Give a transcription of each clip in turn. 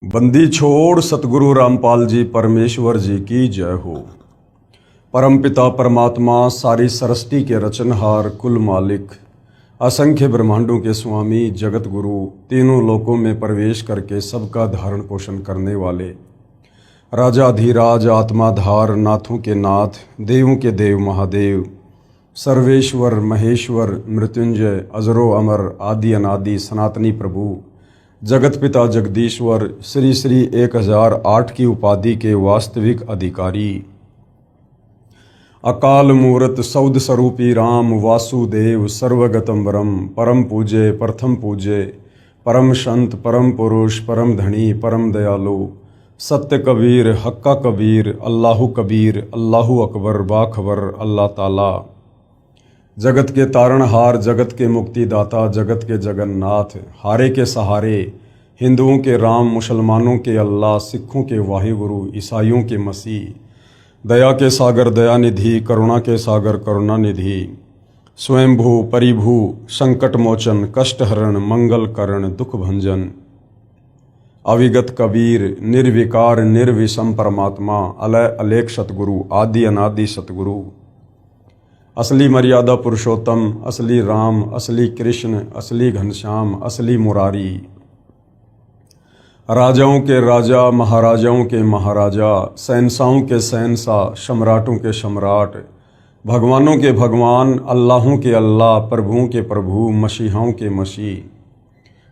बंदी छोड़ सतगुरु रामपाल जी परमेश्वर जी की जय हो। परमपिता परमात्मा सारी सृष्टि के रचनहार कुल मालिक असंख्य ब्रह्मांडों के स्वामी जगत गुरु तीनों लोकों में प्रवेश करके सबका धारण पोषण करने वाले राजाधीराज आत्माधार नाथों के नाथ देवों के देव महादेव सर्वेश्वर महेश्वर मृत्युंजय अजरो अमर आदि अनादि सनातनी प्रभु जगत पिता जगदीश्वर श्री श्री 1008 की उपाधि के वास्तविक अधिकारी अकाल मूर्त सौद स्वरूपी राम वासुदेव सर्वगतम वरम परम पूजे प्रथम पूजे परम संत परम पुरुष परम धनी परम दयालु सत्य कबीर हक्का कबीर अल्लाहु कबीर अल्लाहु अकबर बाखबर अल्लाह ताला जगत के तारणहार जगत के मुक्तिदाता जगत के जगन्नाथ हारे के सहारे हिंदुओं के राम मुसलमानों के अल्लाह सिखों के वाहिगुरु ईसाइयों के मसीह दया के सागर दयानिधि करुणा के सागर करुणानिधि स्वयंभू परिभू संकट मोचन कष्टहरण मंगल करण दुख भंजन अविगत कबीर निर्विकार निर्विषम परमात्मा अलय अलेख सतगुरु आदि अनादि सतगुरु असली मर्यादा पुरुषोत्तम असली राम असली कृष्ण असली घनश्याम असली मुरारी राजाओं के राजा महाराजाओं के महाराजा शहंशाहों के शहंशाह सम्राटों के सम्राट भगवानों के भगवान अल्लाहों के अल्लाह प्रभुओं के प्रभु मसीहाओं के मसीह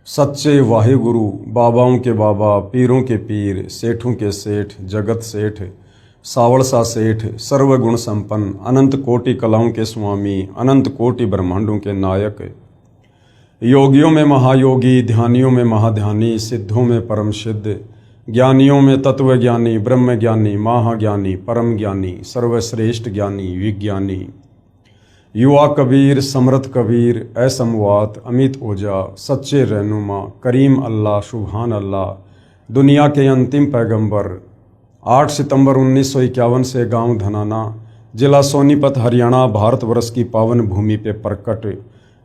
सच्चे वाहिगुरु बाबाओं के बाबा पीरों के पीर सेठों के सेठ जगत सेठ सावड़सा सेठ सर्वगुण संपन्न अनंत कोटि कलाओं के स्वामी अनंत कोटि ब्रह्मांडों के नायक योगियों में महायोगी ध्यानियों में महाध्यानी सिद्धों में परम सिद्ध ज्ञानियों में तत्वज्ञानी ब्रह्म ज्ञानी महाज्ञानी परम ज्ञानी सर्वश्रेष्ठ ज्ञानी विज्ञानी युवा कबीर समर्थ कबीर असमवात अमित ओझा सच्चे रहनुमा करीम अल्लाह सुभान अल्लाह दुनिया के अंतिम पैगंबर 8 सितंबर 1951 से गांव धनाना जिला सोनीपत हरियाणा भारतवर्ष की पावन भूमि पे प्रकट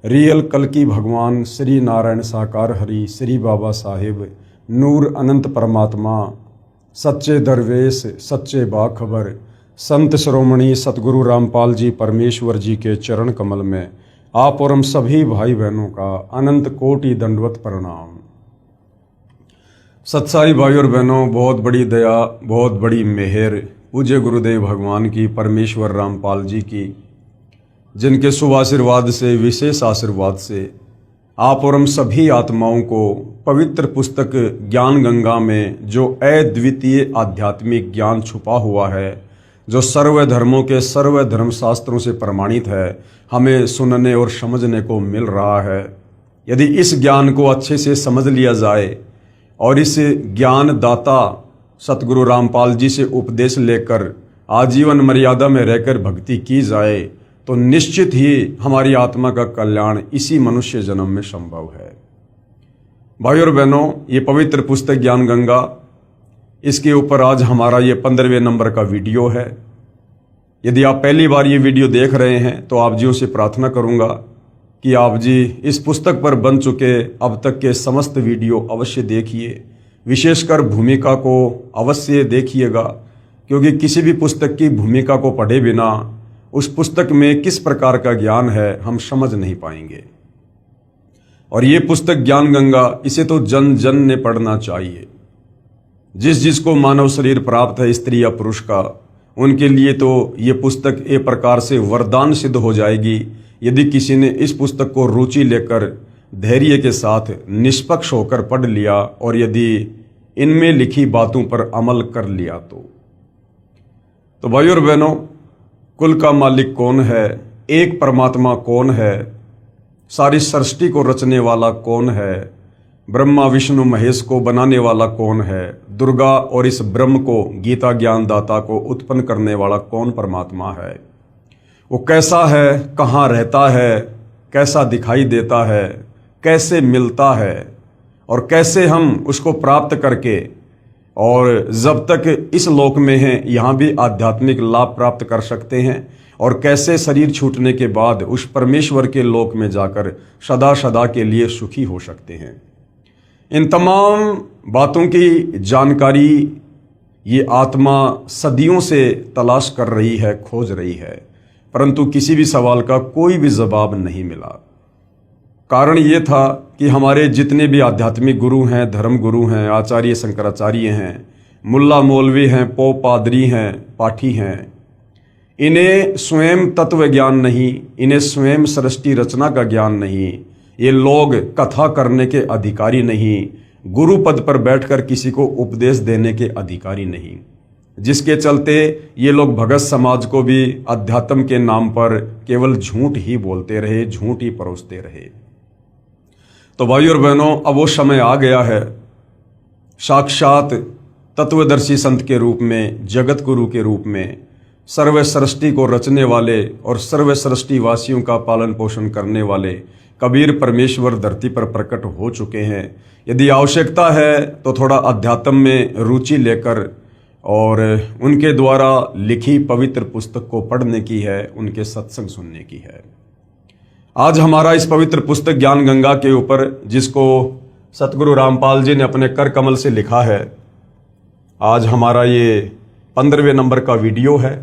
रियल कल्कि भगवान श्री नारायण साकार हरि श्री बाबा साहिब नूर अनंत परमात्मा सच्चे दरवेश सच्चे बाखबर संत शिरोमणि सतगुरु रामपाल जी परमेश्वर जी के चरण कमल में आप और हम सभी भाई बहनों का अनंत कोटि दंडवत प्रणाम। सत्साई भाई और बहनों, बहुत बड़ी दया बहुत बड़ी मेहर पूज्य गुरुदेव भगवान की परमेश्वर रामपाल जी की, जिनके शुभ आशीर्वाद से विशेष आशीर्वाद से आप और हम सभी आत्माओं को पवित्र पुस्तक ज्ञान गंगा में जो अद्वितीय आध्यात्मिक ज्ञान छुपा हुआ है, जो सर्व धर्मों के सर्व धर्मशास्त्रों से प्रमाणित है, हमें सुनने और समझने को मिल रहा है। यदि इस ज्ञान को अच्छे से समझ लिया जाए और इस ज्ञान दाता सतगुरु रामपाल जी से उपदेश लेकर आजीवन मर्यादा में रहकर भक्ति की जाए तो निश्चित ही हमारी आत्मा का कल्याण इसी मनुष्य जन्म में संभव है। भाई और बहनों, ये पवित्र पुस्तक ज्ञान गंगा, इसके ऊपर आज हमारा ये 15वें नंबर का वीडियो है। यदि आप पहली बार ये वीडियो देख रहे हैं तो आप जी से प्रार्थना करूंगा कि आप जी इस पुस्तक पर बन चुके अब तक के समस्त वीडियो अवश्य देखिए, विशेषकर भूमिका को अवश्य देखिएगा, क्योंकि किसी भी पुस्तक की भूमिका को पढ़े बिना उस पुस्तक में किस प्रकार का ज्ञान है हम समझ नहीं पाएंगे। और ये पुस्तक ज्ञान गंगा, इसे तो जन जन ने पढ़ना चाहिए। जिस जिसको मानव शरीर प्राप्त है स्त्री या पुरुष का, उनके लिए तो ये पुस्तक एक प्रकार से वरदान सिद्ध हो जाएगी यदि किसी ने इस पुस्तक को रुचि लेकर धैर्य के साथ निष्पक्ष होकर पढ़ लिया और यदि इनमें लिखी बातों पर अमल कर लिया तो भाई और बहनों, कुल का मालिक कौन है, एक परमात्मा कौन है, सारी सृष्टि को रचने वाला कौन है, ब्रह्मा विष्णु महेश को बनाने वाला कौन है, दुर्गा और इस ब्रह्म को गीता ज्ञान दाता को उत्पन्न करने वाला कौन परमात्मा है, वो कैसा है, कहाँ रहता है, कैसा दिखाई देता है, कैसे मिलता है और कैसे हम उसको प्राप्त करके और जब तक इस लोक में हैं यहाँ भी आध्यात्मिक लाभ प्राप्त कर सकते हैं और कैसे शरीर छूटने के बाद उस परमेश्वर के लोक में जाकर सदा सदा के लिए सुखी हो सकते हैं। इन तमाम बातों की जानकारी ये आत्मा सदियों से तलाश कर रही है, खोज रही है, परंतु किसी भी सवाल का कोई भी जवाब नहीं मिला। कारण ये था कि हमारे जितने भी आध्यात्मिक गुरु हैं, धर्म गुरु हैं, आचार्य शंकराचार्य हैं, मुल्ला मौलवी हैं, पोप पादरी हैं, पाठी हैं, इन्हें स्वयं तत्व ज्ञान नहीं, इन्हें स्वयं सृष्टि रचना का ज्ञान नहीं, ये लोग कथा करने के अधिकारी नहीं, गुरु पद पर बैठकर किसी को उपदेश देने के अधिकारी नहीं, जिसके चलते ये लोग भगत समाज को भी अध्यात्म के नाम पर केवल झूठ ही बोलते रहे, झूठ ही परोसते रहे। तो भाइयों और बहनों, अब वो समय आ गया है, साक्षात तत्वदर्शी संत के रूप में, जगत गुरु के रूप में, सर्व सृष्टि को रचने वाले और सर्व सृष्टि वासियों का पालन पोषण करने वाले कबीर परमेश्वर धरती पर प्रकट हो चुके हैं। यदि आवश्यकता है तो थोड़ा अध्यात्म में रुचि लेकर और उनके द्वारा लिखी पवित्र पुस्तक को पढ़ने की है, उनके सत्संग सुनने की है। आज हमारा इस पवित्र पुस्तक ज्ञान गंगा के ऊपर, जिसको सतगुरु रामपाल जी ने अपने कर कमल से लिखा है, आज हमारा ये 15वें नंबर का वीडियो है।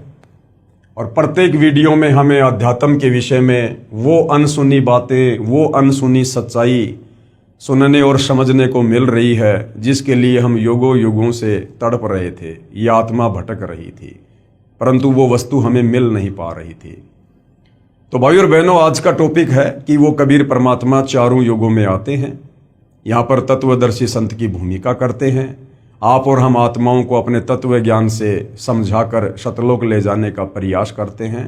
और प्रत्येक वीडियो में हमें अध्यात्म के विषय में वो अनसुनी बातें, वो अनसुनी सच्चाई सुनने और समझने को मिल रही है, जिसके लिए हम युगों युगों से तड़प रहे थे। ये आत्मा भटक रही थी, परंतु वो वस्तु हमें मिल नहीं पा रही थी। तो भाइयों और बहनों, आज का टॉपिक है कि वो कबीर परमात्मा चारों युगों में आते हैं, यहाँ पर तत्वदर्शी संत की भूमिका करते हैं। आप और हम आत्माओं को अपने तत्व ज्ञान से समझाकर सतलोक ले जाने का प्रयास करते हैं।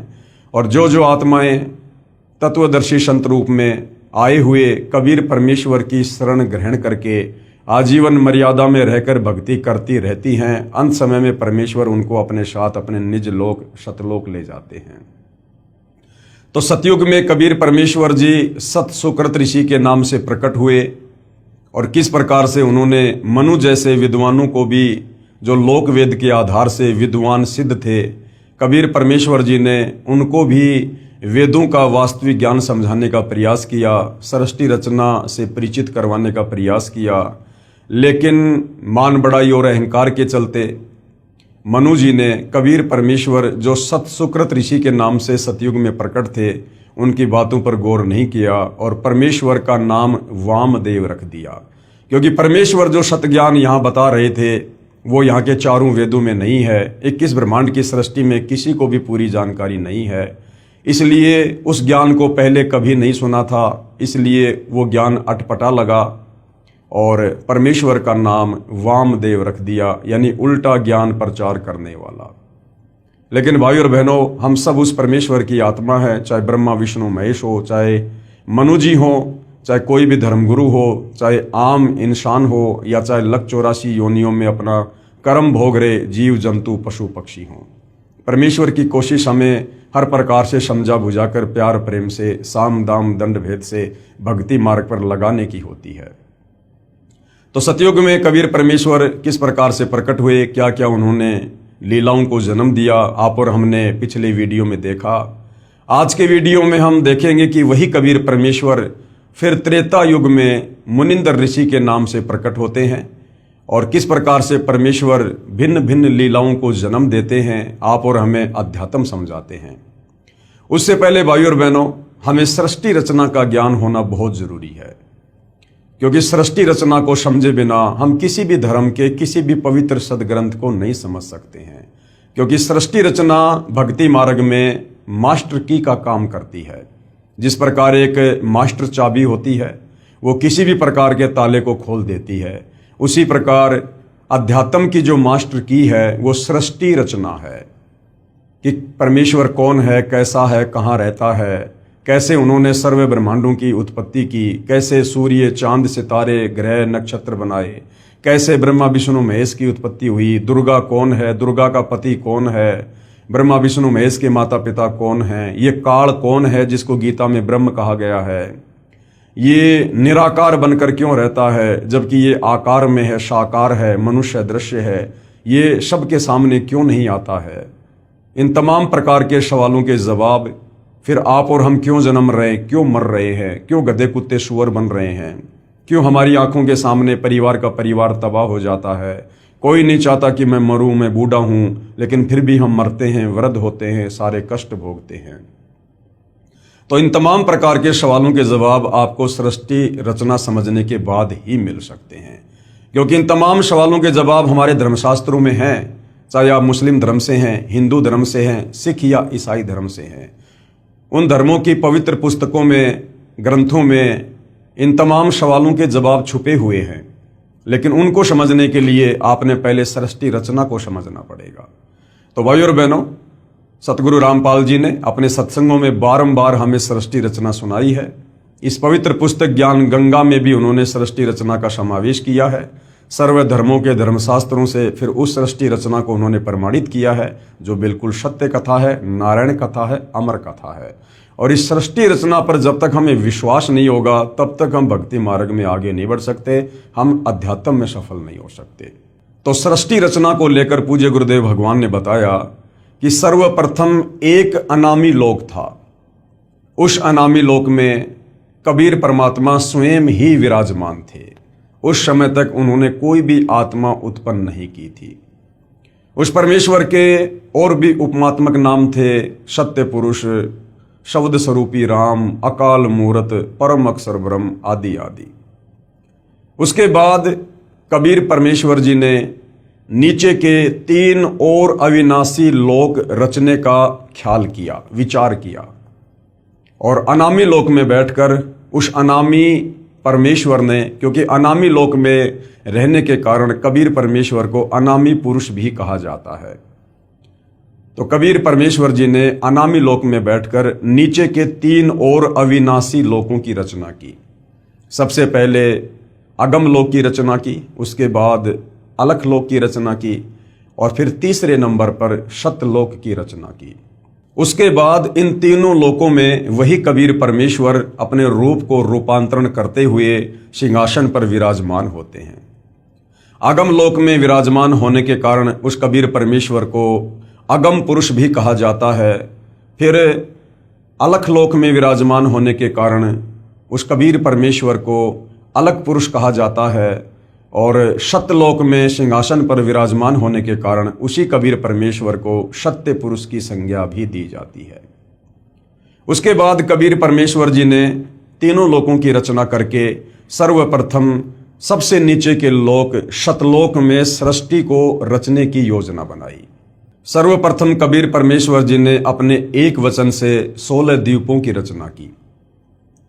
और जो जो आत्माएं तत्वदर्शी संत रूप में आए हुए कबीर परमेश्वर की शरण ग्रहण करके आजीवन मर्यादा में रहकर भक्ति करती रहती हैं, अंत समय में परमेश्वर उनको अपने साथ अपने निज लोक सतलोक ले जाते हैं। तो सतयुग में कबीर परमेश्वर जी सत सुकृत ऋषि के नाम से प्रकट हुए और किस प्रकार से उन्होंने मनु जैसे विद्वानों को भी, जो लोक वेद के आधार से विद्वान सिद्ध थे, कबीर परमेश्वर जी ने उनको भी वेदों का वास्तविक ज्ञान समझाने का प्रयास किया, सृष्टि रचना से परिचित करवाने का प्रयास किया। लेकिन मान बढ़ाई और अहंकार के चलते मनु जी ने कबीर परमेश्वर, जो सत सुकृत ऋषि के नाम से सतयुग में प्रकट थे, उनकी बातों पर गौर नहीं किया और परमेश्वर का नाम वामदेव रख दिया। क्योंकि परमेश्वर जो सत ज्ञान यहाँ बता रहे थे वो यहाँ के चारों वेदों में नहीं है, 21 ब्रह्मांड की सृष्टि में किसी को भी पूरी जानकारी नहीं है, इसलिए उस ज्ञान को पहले कभी नहीं सुना था, इसलिए वो ज्ञान अटपटा लगा और परमेश्वर का नाम वामदेव रख दिया, यानी उल्टा ज्ञान प्रचार करने वाला। लेकिन भाई और बहनों, हम सब उस परमेश्वर की आत्मा है, चाहे ब्रह्मा विष्णु महेश हो, चाहे मनु जी हो, चाहे कोई भी धर्मगुरु हो, चाहे आम इंसान हो, या चाहे लख 84 योनियों में अपना कर्म भोग रहे जीव जंतु पशु पक्षी हों। परमेश्वर की कोशिश हमें हर प्रकार से समझा बुझाकर प्यार प्रेम से, साम दाम दंड भेद से भक्ति मार्ग पर लगाने की होती है। तो सतयुग में कबीर परमेश्वर किस प्रकार से प्रकट हुए, क्या क्या उन्होंने लीलाओं को जन्म दिया, आप और हमने पिछले वीडियो में देखा। आज के वीडियो में हम देखेंगे कि वही कबीर परमेश्वर फिर त्रेता युग में मुनिंदर ऋषि के नाम से प्रकट होते हैं और किस प्रकार से परमेश्वर भिन्न भिन्न लीलाओं को जन्म देते हैं, आप और हमें अध्यात्म समझाते हैं। उससे पहले भाइयों और बहनों, हमें सृष्टि रचना का ज्ञान होना बहुत जरूरी है, क्योंकि सृष्टि रचना को समझे बिना हम किसी भी धर्म के किसी भी पवित्र सदग्रंथ को नहीं समझ सकते हैं। क्योंकि सृष्टि रचना भक्ति मार्ग में मास्टर की का काम करती है। जिस प्रकार एक मास्टर चाबी होती है, वो किसी भी प्रकार के ताले को खोल देती है, उसी प्रकार अध्यात्म की जो मास्टर की है वो सृष्टि रचना है कि परमेश्वर कौन है, कैसा है, कहाँ रहता है, कैसे उन्होंने सर्व ब्रह्मांडों की उत्पत्ति की, कैसे सूर्य चांद सितारे ग्रह नक्षत्र बनाए, कैसे ब्रह्मा विष्णु महेश की उत्पत्ति हुई, दुर्गा कौन है, दुर्गा का पति कौन है, ब्रह्मा विष्णु महेश के माता पिता कौन हैं, ये काल कौन है जिसको गीता में ब्रह्म कहा गया है, ये निराकार बनकर क्यों रहता है जबकि ये आकार में है, साकार है, मनुष्य दृश्य है, ये सबके सामने क्यों नहीं आता है। इन तमाम प्रकार के सवालों के जवाब, फिर आप और हम क्यों जन्म रहे हैं, क्यों मर रहे हैं, क्यों गधे कुत्ते सुअर बन रहे हैं, क्यों हमारी आंखों के सामने परिवार का परिवार तबाह हो जाता है। कोई नहीं चाहता कि मैं मरूं, मैं बूढ़ा हूं, लेकिन फिर भी हम मरते हैं, वृद्ध होते हैं, सारे कष्ट भोगते हैं। तो इन तमाम प्रकार के सवालों के जवाब आपको सृष्टि रचना समझने के बाद ही मिल सकते हैं, क्योंकि इन तमाम सवालों के जवाब हमारे धर्मशास्त्रों में हैं। चाहे आप मुस्लिम धर्म से हैं, हिंदू धर्म से हैं, सिख या ईसाई धर्म से हैं, उन धर्मों की पवित्र पुस्तकों में, ग्रंथों में इन तमाम सवालों के जवाब छुपे हुए हैं। लेकिन उनको समझने के लिए आपने पहले सृष्टि रचना को समझना पड़ेगा। तो भाइयों और बहनों, सतगुरु रामपाल जी ने अपने सत्संगों में बारंबार हमें सृष्टि रचना सुनाई है। इस पवित्र पुस्तक ज्ञान गंगा में भी उन्होंने सृष्टि रचना का समावेश किया है। सर्व धर्मों के धर्मशास्त्रों से फिर उस सृष्टि रचना को उन्होंने प्रमाणित किया है, जो बिल्कुल सत्य कथा है, नारायण कथा है, अमर कथा है। और इस सृष्टि रचना पर जब तक हमें विश्वास नहीं होगा, तब तक हम भक्ति मार्ग में आगे नहीं बढ़ सकते, हम अध्यात्म में सफल नहीं हो सकते। तो सृष्टि रचना को लेकर पूज्य गुरुदेव भगवान ने बताया कि सर्वप्रथम एक अनामी लोक था। उस अनामी लोक में कबीर परमात्मा स्वयं ही विराजमान थे। उस समय तक उन्होंने कोई भी आत्मा उत्पन्न नहीं की थी। उस परमेश्वर के और भी उपमात्मक नाम थे, सत्य पुरुष, शब्द स्वरूपी राम, अकाल मूरत, परम अक्षर ब्रह्म आदि आदि। उसके बाद कबीर परमेश्वर जी ने नीचे के 3 और अविनाशी लोक रचने का ख्याल किया, विचार किया, और अनामी लोक में बैठकर उस अनामी परमेश्वर ने, क्योंकि अनामी लोक में रहने के कारण कबीर परमेश्वर को अनामी पुरुष भी कहा जाता है, तो कबीर परमेश्वर जी ने अनामी लोक में बैठकर नीचे के 3 और अविनाशी लोकों की रचना की। सबसे पहले अगम लोक की रचना की, उसके बाद अलख लोक की रचना की, और फिर तीसरे नंबर पर सतलोक की रचना की। उसके बाद इन तीनों लोकों में वही कबीर परमेश्वर अपने रूप को रूपांतरण करते हुए सिंहासन पर विराजमान होते हैं। अगम लोक में विराजमान होने के कारण उस कबीर परमेश्वर को अगम पुरुष भी कहा जाता है। फिर अलख लोक में विराजमान होने के कारण उस कबीर परमेश्वर को अलख पुरुष कहा जाता है, और सतलोक में सिंहासन पर विराजमान होने के कारण उसी कबीर परमेश्वर को सत्य पुरुष की संज्ञा भी दी जाती है। उसके बाद कबीर परमेश्वर जी ने तीनों लोकों की रचना करके सर्वप्रथम सबसे नीचे के लोक सतलोक में सृष्टि को रचने की योजना बनाई। सर्वप्रथम कबीर परमेश्वर जी ने अपने एक वचन से 16 द्वीपों की रचना की।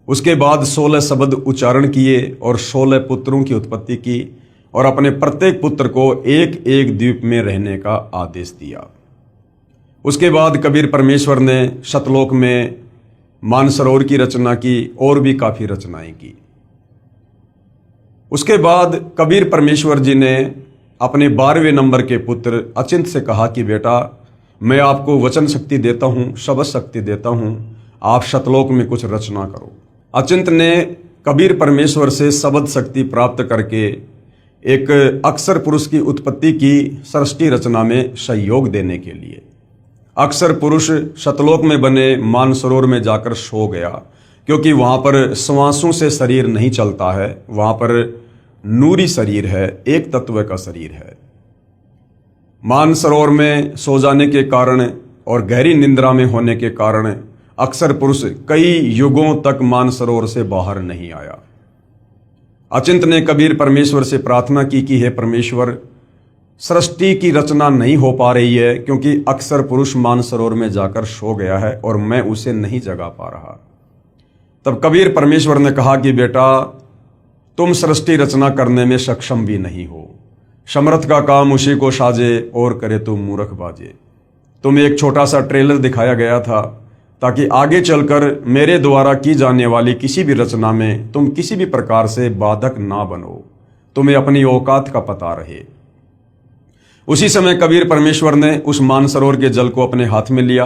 उसके बाद 16 शब्द उच्चारण किए और 16 पुत्रों की उत्पत्ति की, और अपने प्रत्येक पुत्र को एक एक द्वीप में रहने का आदेश दिया। उसके बाद कबीर परमेश्वर ने सतलोक में मानसरोवर की रचना की और भी काफ़ी रचनाएं की। उसके बाद कबीर परमेश्वर जी ने अपने 12वें नंबर के पुत्र अचिंत से कहा कि बेटा, मैं आपको वचन शक्ति देता हूँ, शब्द शक्ति देता हूँ, आप सतलोक में कुछ रचना करो। अचिंत ने कबीर परमेश्वर से शब्द शक्ति प्राप्त करके एक अक्षर पुरुष की उत्पत्ति की सृष्टि रचना में सहयोग देने के लिए। अक्षर पुरुष सतलोक में बने मानसरोवर में जाकर सो गया, क्योंकि वहाँ पर श्वासों से शरीर नहीं चलता है, वहाँ पर नूरी शरीर है, एक तत्व का शरीर है। मानसरोवर में सो जाने के कारण और गहरी निंद्रा में होने के कारण अक्षर पुरुष कई युगों तक मानसरोवर से बाहर नहीं आया। अचिंत ने कबीर परमेश्वर से प्रार्थना की कि हे परमेश्वर, सृष्टि की रचना नहीं हो पा रही है, क्योंकि अक्षर पुरुष मानसरोवर में जाकर सो गया है और मैं उसे नहीं जगा पा रहा। तब कबीर परमेश्वर ने कहा कि बेटा, तुम सृष्टि रचना करने में सक्षम भी नहीं हो, समर्थ का काम उसी को साजे और करे तुम मूर्ख बाजे। तुम्हें एक छोटा सा ट्रेलर दिखाया गया था ताकि आगे चलकर मेरे द्वारा की जाने वाली किसी भी रचना में तुम किसी भी प्रकार से बाधक ना बनो, तुम्हें अपनी औकात का पता रहे। उसी समय कबीर परमेश्वर ने उस मानसरोवर के जल को अपने हाथ में लिया,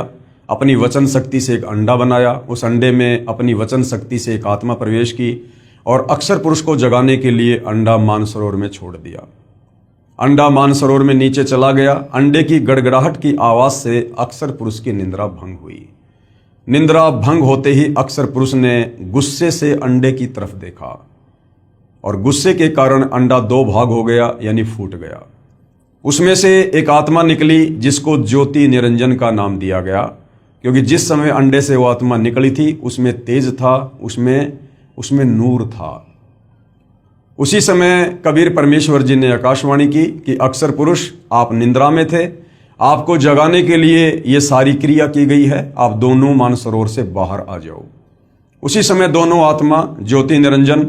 अपनी वचन शक्ति से एक अंडा बनाया, उस अंडे में अपनी वचन शक्ति से एक आत्मा प्रवेश की और अक्षर पुरुष को जगाने के लिए अंडा मानसरोवर में छोड़ दिया। अंडा मानसरोवर में नीचे चला गया। अंडे की गड़गड़ाहट की आवाज से अक्षर पुरुष की निंद्रा भंग हुई। निंद्रा भंग होते ही अक्षर पुरुष ने गुस्से से अंडे की तरफ देखा और गुस्से के कारण अंडा दो भाग हो गया, यानी फूट गया। उसमें से एक आत्मा निकली जिसको ज्योति निरंजन का नाम दिया गया, क्योंकि जिस समय अंडे से वो आत्मा निकली थी उसमें तेज था, उसमें नूर था। उसी समय कबीर परमेश्वर जी ने आकाशवाणी की कि अक्सर पुरुष, आप निंद्रा में थे, आपको जगाने के लिए ये सारी क्रिया की गई है, आप दोनों मानसरोवर से बाहर आ जाओ। उसी समय दोनों आत्मा ज्योति निरंजन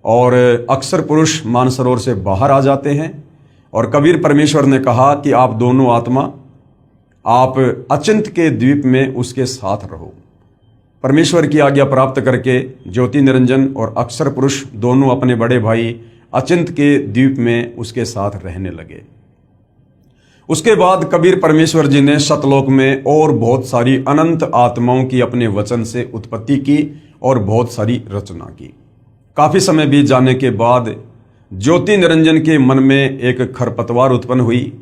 और अक्सर पुरुष मानसरोवर से बाहर आ जाते हैं और कबीर परमेश्वर ने कहा कि आप दोनों आत्मा, आप अचिंत के द्वीप में उसके साथ रहो। परमेश्वर की आज्ञा प्राप्त करके ज्योति निरंजन और अक्सर पुरुष दोनों अपने बड़े भाई अचिंत के द्वीप में उसके साथ रहने लगे। उसके बाद कबीर परमेश्वर जी ने सतलोक में और बहुत सारी अनंत आत्माओं की अपने वचन से उत्पत्ति की और बहुत सारी रचना की। काफी समय बीत जाने के बाद ज्योति निरंजन के मन में एक खरपतवार उत्पन्न हुई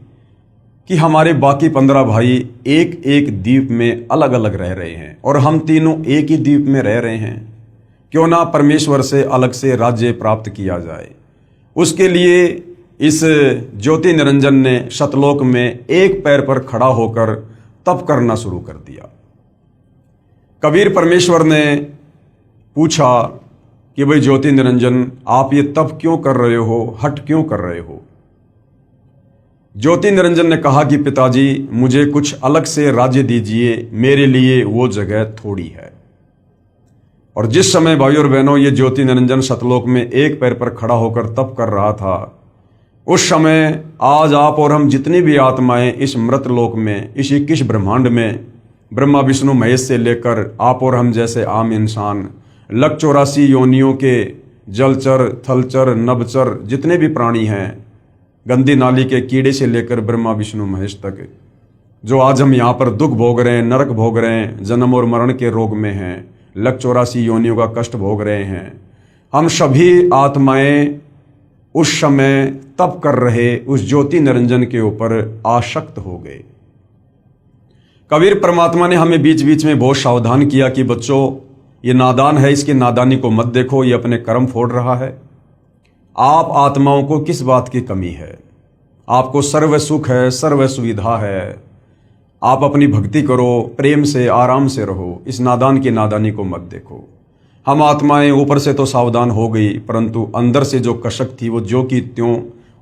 कि हमारे बाकी 15 भाई एक एक द्वीप में अलग अलग रह रहे हैं और हम तीनों एक ही द्वीप में रह रहे हैं, क्यों ना परमेश्वर से अलग से राज्य प्राप्त किया जाए। उसके लिए इस ज्योति निरंजन ने सतलोक में एक पैर पर खड़ा होकर तप करना शुरू कर दिया। कबीर परमेश्वर ने पूछा कि भाई ज्योति निरंजन, आप ये तप क्यों कर रहे हो, हट क्यों कर रहे हो? ज्योति निरंजन ने कहा कि पिताजी, मुझे कुछ अलग से राज्य दीजिए, मेरे लिए वो जगह थोड़ी है। और जिस समय भाई और बहनों ये ज्योति निरंजन सतलोक में एक पैर पर खड़ा होकर तप कर रहा था, उस समय आज आप और हम जितनी भी आत्माएं इस मृत लोक में, इस 21 ब्रह्मांड में, ब्रह्मा विष्णु महेश से लेकर आप और हम जैसे आम इंसान, 184 योनियों के जलचर, थलचर, नभचर जितने भी प्राणी हैं, गंदी नाली के कीड़े से लेकर ब्रह्मा विष्णु महेश तक, जो आज हम यहाँ पर दुख भोग रहे हैं, नरक भोग रहे हैं, जन्म और मरण के रोग में हैं, 184 योनियों का कष्ट भोग रहे हैं, हम सभी आत्माएं उस समय तप कर रहे उस ज्योति निरंजन के ऊपर आसक्त हो गए। कबीर परमात्मा ने हमें बीच बीच में बहुत सावधान किया कि बच्चों, ये नादान है, इसकी नादानी को मत देखो, ये अपने कर्म फोड़ रहा है। आप आत्माओं को किस बात की कमी है? आपको सर्व सुख है, सर्व सुविधा है, आप अपनी भक्ति करो, प्रेम से, आराम से रहो, इस नादान की नादानी को मत देखो। हम आत्माएं ऊपर से तो सावधान हो गई, परंतु अंदर से जो कशक थी वो जो की त्यों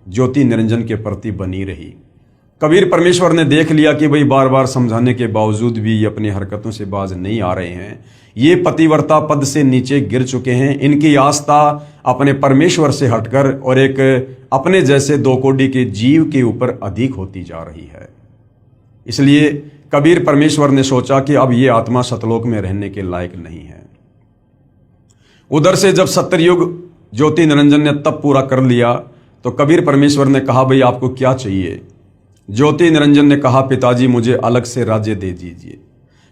ज्योति निरंजन के प्रति बनी रही। कबीर परमेश्वर ने देख लिया कि भाई बार बार समझाने के बावजूद भी ये अपनी हरकतों से बाज नहीं आ रहे हैं, ये पतिव्रता पद से नीचे गिर चुके हैं, इनकी आस्था अपने परमेश्वर से हटकर और एक अपने जैसे 2 कोटि के जीव के ऊपर अधिक होती जा रही है। इसलिए कबीर परमेश्वर ने सोचा कि अब ये आत्मा सतलोक में रहने के लायक नहीं है। उधर से जब सत्तरयुग ज्योति निरंजन ने तप पूरा कर लिया तो कबीर परमेश्वर ने कहा, भाई आपको क्या चाहिए? ज्योति निरंजन ने कहा, पिताजी मुझे अलग से राज्य दे दीजिए।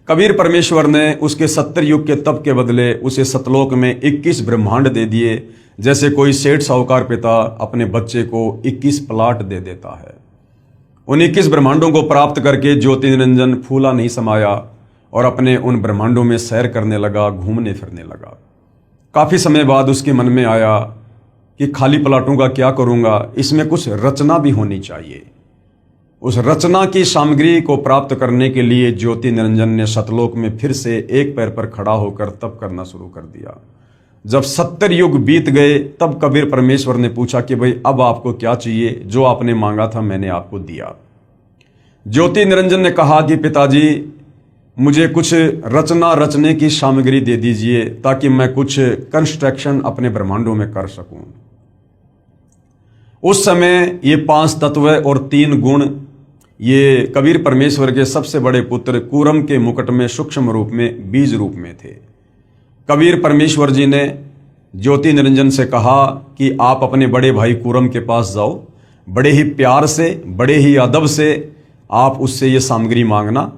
कबीर परमेश्वर ने उसके 70 युग के तप के बदले उसे सतलोक में 21 ब्रह्मांड दे दिए, जैसे कोई सेठ साहूकार पिता अपने बच्चे को 21 प्लाट दे देता है। उन 21 ब्रह्मांडों को प्राप्त करके ज्योति निरंजन फूला नहीं समाया और अपने उन ब्रह्मांडों में सैर करने लगा, घूमने फिरने लगा। काफी समय बाद उसके मन में आया कि खाली प्लाटों का क्या करूंगा, इसमें कुछ रचना भी होनी चाहिए। उस रचना की सामग्री को प्राप्त करने के लिए ज्योति निरंजन ने सतलोक में फिर से एक पैर पर खड़ा होकर तप करना शुरू कर दिया। जब 70 युग बीत गए तब कबीर परमेश्वर ने पूछा कि भाई अब आपको क्या चाहिए? जो आपने मांगा था मैंने आपको दिया। ज्योति निरंजन ने कहा कि पिताजी मुझे कुछ रचना रचने की सामग्री दे दीजिए ताकि मैं कुछ कंस्ट्रक्शन अपने ब्रह्मांडों में कर सकूं। उस समय ये 5 तत्व और 3 गुण ये कबीर परमेश्वर के सबसे बड़े पुत्र कूरम के मुकुट में सूक्ष्म रूप में, बीज रूप में थे। कबीर परमेश्वर जी ने ज्योति निरंजन से कहा कि आप अपने बड़े भाई कूरम के पास जाओ, बड़े ही प्यार से, बड़े ही अदब से आप उससे ये सामग्री मांगना,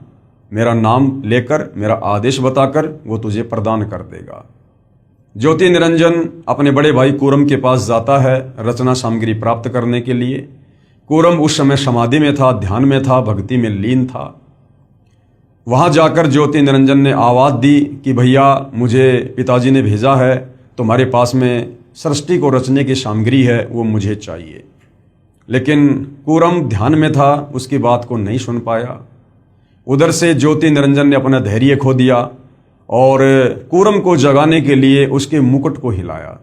मेरा नाम लेकर, मेरा आदेश बताकर वो तुझे प्रदान कर देगा। ज्योति निरंजन अपने बड़े भाई कूरम के पास जाता है रचना सामग्री प्राप्त करने के लिए। कूरम उस समय समाधि में था, ध्यान में था, भक्ति में लीन था। वहां जाकर ज्योति निरंजन ने आवाज दी कि भैया मुझे पिताजी ने भेजा है तुम्हारे पास में सृष्टि को रचने की सामग्री है वो मुझे चाहिए। लेकिन कूरम ध्यान में था, उसकी बात को नहीं सुन पाया। उधर से ज्योति निरंजन ने अपना धैर्य खो दिया और कूरम को जगाने के लिए उसके मुकुट को हिलाया।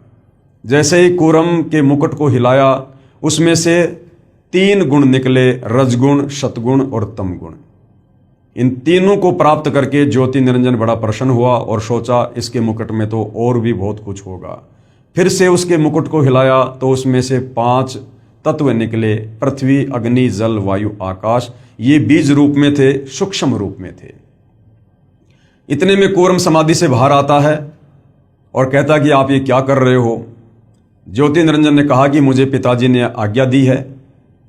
जैसे ही कूरम के मुकुट को हिलाया, उसमें से 3 गुण निकले, रजगुण, सतगुण और तमगुण। इन तीनों को प्राप्त करके ज्योति निरंजन बड़ा प्रसन्न हुआ और सोचा इसके मुकुट में तो और भी बहुत कुछ होगा। फिर से उसके मुकुट को हिलाया तो उसमें से 5 तत्व निकले, पृथ्वी, अग्नि, जल, वायु, आकाश। ये बीज रूप में थे, सूक्ष्म रूप में थे। इतने में कूरम समाधि से बाहर आता है और कहता कि आप ये क्या कर रहे हो। ज्योति निरंजन ने कहा कि मुझे पिताजी ने आज्ञा दी है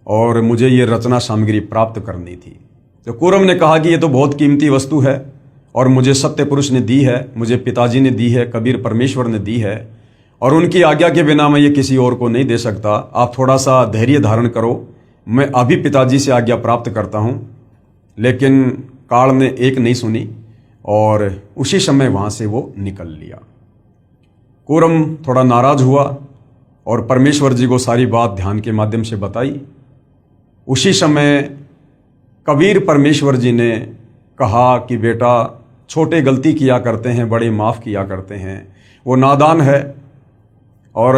और मुझे ये रचना सामग्री प्राप्त करनी थी। तो कूरम ने कहा कि ये तो बहुत कीमती वस्तु है और मुझे सत्य पुरुष ने दी है, मुझे पिताजी ने दी है, कबीर परमेश्वर ने दी है और उनकी आज्ञा के बिना मैं ये किसी और को नहीं दे सकता। आप थोड़ा सा धैर्य धारण करो, मैं अभी पिताजी से आज्ञा प्राप्त करता हूँ। लेकिन काल ने एक नहीं सुनी और उसी समय वहाँ से वो निकल लिया। कूरम थोड़ा नाराज हुआ और परमेश्वर जी को सारी बात ध्यान के माध्यम से बताई। उसी समय कबीर परमेश्वर जी ने कहा कि बेटा, छोटे गलती किया करते हैं, बड़े माफ़ किया करते हैं। वो नादान है और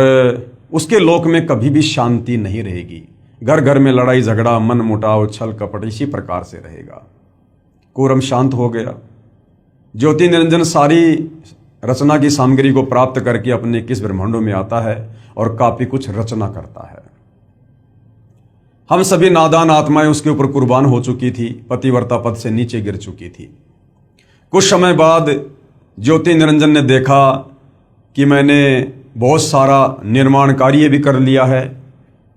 उसके लोक में कभी भी शांति नहीं रहेगी। घर घर में लड़ाई झगड़ा, मन मुटाव, छल कपट इसी प्रकार से रहेगा। कूरम शांत हो गया। ज्योति निरंजन सारी रचना की सामग्री को प्राप्त करके अपने 21 ब्रह्मांडों में आता है और काफी कुछ रचना करता है। हम सभी नादान आत्माएं उसके ऊपर कुर्बान हो चुकी थी, पतिव्रता पद से नीचे गिर चुकी थी। कुछ समय बाद ज्योति निरंजन ने देखा कि मैंने बहुत सारा निर्माण कार्य भी कर लिया है,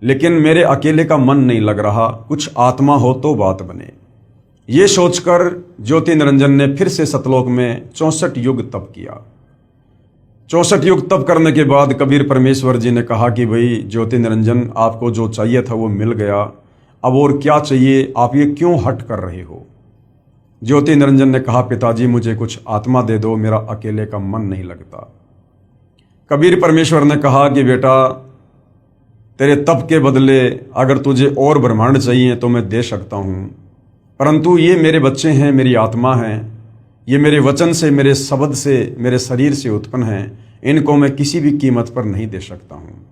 लेकिन मेरे अकेले का मन नहीं लग रहा, कुछ आत्मा हो तो बात बने। ये सोचकर ज्योति निरंजन ने फिर से सतलोक में 64 युग तप किया। 64 युग तप करने के बाद कबीर परमेश्वर जी ने कहा कि भाई ज्योति निरंजन, आपको जो चाहिए था वो मिल गया, अब और क्या चाहिए, आप ये क्यों हट कर रहे हो। ज्योति निरंजन ने कहा, पिताजी मुझे कुछ आत्मा दे दो, मेरा अकेले का मन नहीं लगता। कबीर परमेश्वर ने कहा कि बेटा, तेरे तप के बदले अगर तुझे और ब्रह्मांड चाहिए तो मैं दे सकता हूँ, परंतु ये मेरे बच्चे हैं, मेरी आत्मा है, ये मेरे वचन से, मेरे शब्द से, मेरे शरीर से उत्पन्न हैं, इनको मैं किसी भी कीमत पर नहीं दे सकता हूँ।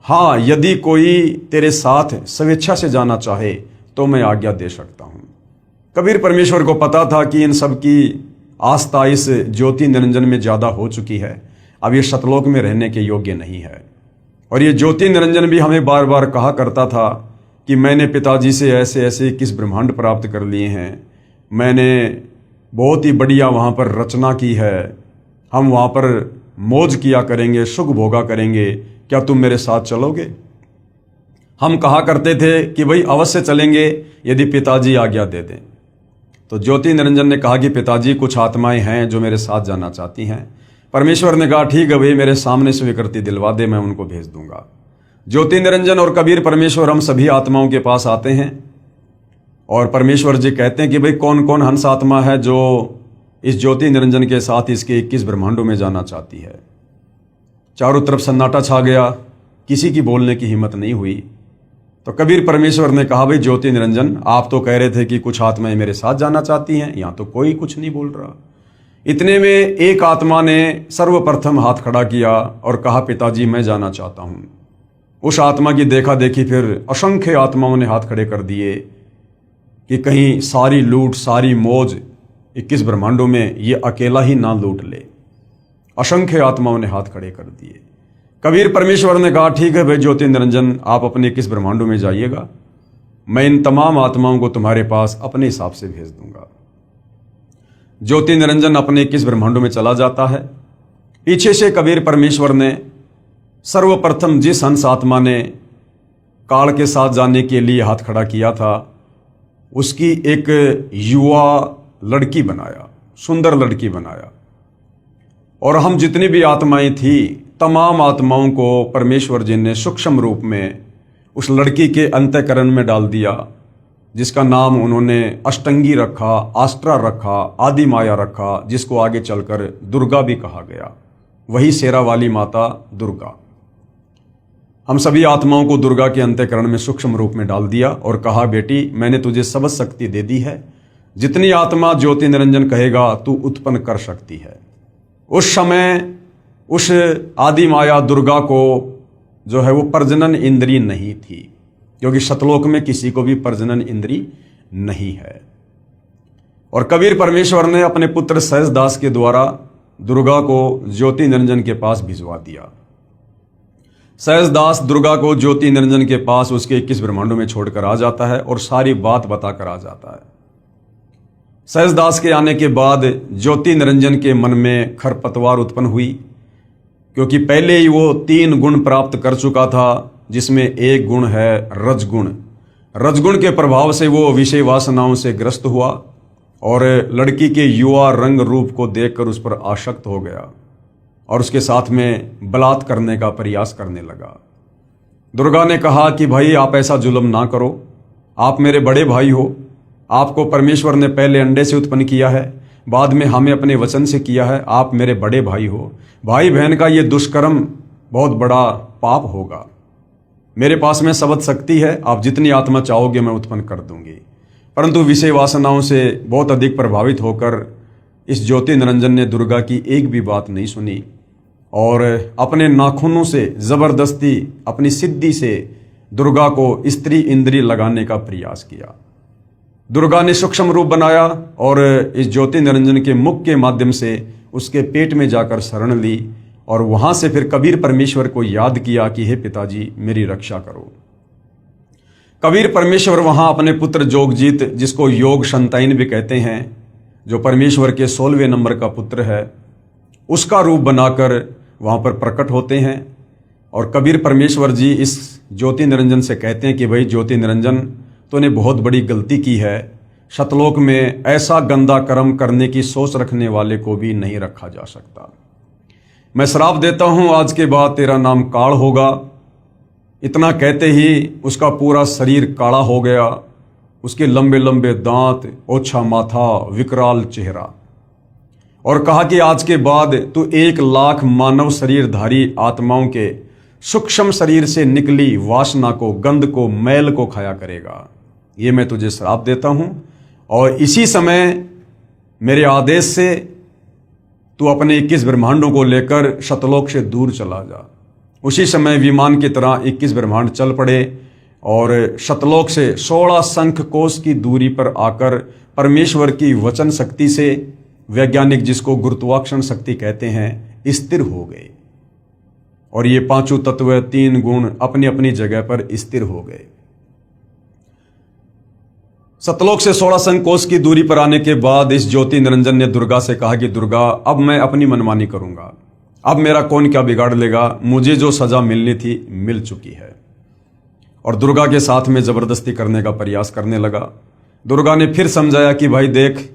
हाँ, यदि कोई तेरे साथ स्वेच्छा से जाना चाहे तो मैं आज्ञा दे सकता हूँ। कबीर परमेश्वर को पता था कि इन सब की आस्था इस ज्योति निरंजन में ज़्यादा हो चुकी है, अब ये सतलोक में रहने के योग्य नहीं है। और ये ज्योति निरंजन भी हमें बार बार कहा करता था कि मैंने पिताजी से ऐसे ऐसे 21 ब्रह्मांड प्राप्त कर लिए हैं, मैंने बहुत ही बढ़िया वहाँ पर रचना की है, हम वहाँ पर मौज किया करेंगे, सुख भोगा करेंगे, क्या तुम मेरे साथ चलोगे। हम कहा करते थे कि भाई अवश्य चलेंगे यदि पिताजी आज्ञा दे दें। तो ज्योति निरंजन ने कहा कि पिताजी, कुछ आत्माएं हैं जो मेरे साथ जाना चाहती हैं। परमेश्वर ने कहा, ठीक है भाई, मेरे सामने स्वीकृति दिलवा दे, मैं उनको भेज दूंगा। ज्योति निरंजन और कबीर परमेश्वर हम सभी आत्माओं के पास आते हैं और परमेश्वर जी कहते हैं कि भाई कौन कौन हंस आत्मा है जो इस ज्योति निरंजन के साथ इसके 21 ब्रह्मांडों में जाना चाहती है। चारों तरफ सन्नाटा छा गया, किसी की बोलने की हिम्मत नहीं हुई। तो कबीर परमेश्वर ने कहा, भाई ज्योति निरंजन, आप तो कह रहे थे कि कुछ आत्माएं मेरे साथ जाना चाहती हैं, यहाँ तो कोई कुछ नहीं बोल रहा। इतने में एक आत्मा ने सर्वप्रथम हाथ खड़ा किया और कहा, पिताजी मैं जाना चाहता हूँ। उस आत्मा की देखा देखी फिर असंख्य आत्माओं ने हाथ खड़े कर दिए कि कहीं सारी लूट, सारी मौज 21 ब्रह्मांडों में ये अकेला ही ना लूट ले। असंख्य आत्माओं ने हाथ खड़े कर दिए। कबीर परमेश्वर ने कहा, ठीक है भाई ज्योति निरंजन, आप अपने 21 ब्रह्मांडों में जाइएगा, मैं इन तमाम आत्माओं को तुम्हारे पास अपने हिसाब से भेज दूंगा। ज्योति निरंजन अपने 21 ब्रह्मांडों में चला जाता है। पीछे से कबीर परमेश्वर ने सर्वप्रथम जिस हंस आत्मा ने काल के साथ जाने के लिए हाथ खड़ा किया था, उसकी एक युवा लड़की बनाया, सुंदर लड़की बनाया। और हम जितनी भी आत्माएं थी, तमाम आत्माओं को परमेश्वर जी ने सूक्ष्म रूप में उस लड़की के अंतःकरण में डाल दिया, जिसका नाम उन्होंने अष्टंगी रखा, आस्ट्रा रखा, आदि माया रखा, जिसको आगे चलकर दुर्गा भी कहा गया। वही शेरा वाली माता दुर्गा। हम सभी आत्माओं को दुर्गा के अंतःकरण में सूक्ष्म रूप में डाल दिया और कहा, बेटी मैंने तुझे सब शक्ति दे दी है, जितनी आत्मा ज्योति निरंजन कहेगा तू उत्पन्न कर सकती है। उस समय उस आदि माया दुर्गा को जो है वो प्रजनन इंद्री नहीं थी, क्योंकि शतलोक में किसी को भी प्रजनन इंद्री नहीं है। और कबीर परमेश्वर ने अपने पुत्र सहजदास के द्वारा दुर्गा को ज्योति निरंजन के पास भिजवा दिया। सहजदास दुर्गा को ज्योति निरंजन के पास उसके 21 ब्रह्मांडों में छोड़कर आ जाता है और सारी बात बताकर आ जाता है। सहजदास के आने के बाद ज्योति निरंजन के मन में खरपतवार उत्पन्न हुई, क्योंकि पहले ही वो 3 गुण प्राप्त कर चुका था, जिसमें एक गुण है रजगुण। रजगुण के प्रभाव से वो विषय वासनाओं से ग्रस्त हुआ और लड़की के युवा रंग रूप को देखकर उस पर आसक्त हो गया और उसके साथ में बलात् करने का प्रयास करने लगा। दुर्गा ने कहा कि भाई आप ऐसा जुल्म ना करो, आप मेरे बड़े भाई हो, आपको परमेश्वर ने पहले अंडे से उत्पन्न किया है, बाद में हमें अपने वचन से किया है, आप मेरे बड़े भाई हो, भाई बहन का ये दुष्कर्म बहुत बड़ा पाप होगा। मेरे पास में सबद शक्ति है, आप जितनी आत्मा चाहोगे मैं उत्पन्न कर दूंगी। परंतु विषय वासनाओं से बहुत अधिक प्रभावित होकर इस ज्योति निरंजन ने दुर्गा की एक भी बात नहीं सुनी और अपने नाखूनों से जबरदस्ती अपनी सिद्धि से दुर्गा को स्त्री इंद्री लगाने का प्रयास किया। दुर्गा ने सूक्ष्म रूप बनाया और इस ज्योति निरंजन के मुख के माध्यम से उसके पेट में जाकर शरण ली और वहां से फिर कबीर परमेश्वर को याद किया कि हे पिताजी मेरी रक्षा करो। कबीर परमेश्वर वहां अपने पुत्र जोगजीत, जिसको योग संताइन भी कहते हैं, जो परमेश्वर के 16वें नंबर का पुत्र है, उसका रूप बनाकर वहां पर प्रकट होते हैं। और कबीर परमेश्वर जी इस ज्योति निरंजन से कहते हैं कि भाई ज्योति निरंजन, तूने बहुत बड़ी गलती की है, शतलोक में ऐसा गंदा कर्म करने की सोच रखने वाले को भी नहीं रखा जा सकता। मैं श्राप देता हूं, आज के बाद तेरा नाम काल होगा। इतना कहते ही उसका पूरा शरीर काला हो गया, उसके लंबे लंबे दांत, ओछा माथा, विकराल चेहरा, और कहा कि आज के बाद तू 1 लाख मानव शरीरधारी आत्माओं के सूक्ष्म शरीर से निकली वासना को, गंध को, मैल को खाया करेगा। ये मैं तुझे श्राप देता हूं और इसी समय मेरे आदेश से तू अपने 21 ब्रह्मांडों को लेकर शतलोक से दूर चला जा। उसी समय विमान की तरह 21 ब्रह्मांड चल पड़े और शतलोक से 16 शंख कोश की दूरी पर आकर परमेश्वर की वचन शक्ति से, वैज्ञानिक जिसको गुरुत्वाकर्षण शक्ति कहते हैं, स्थिर हो गए और ये 5 तत्व, 3 गुण अपनी अपनी जगह पर स्थिर हो गए। सतलोक से 16 शंख कोश की दूरी पर आने के बाद इस ज्योति निरंजन ने दुर्गा से कहा कि दुर्गा, अब मैं अपनी मनमानी करूंगा, अब मेरा कौन क्या बिगाड़ लेगा, मुझे जो सजा मिलनी थी मिल चुकी है। और दुर्गा के साथ में जबरदस्ती करने का प्रयास करने लगा। दुर्गा ने फिर समझाया कि भाई देख,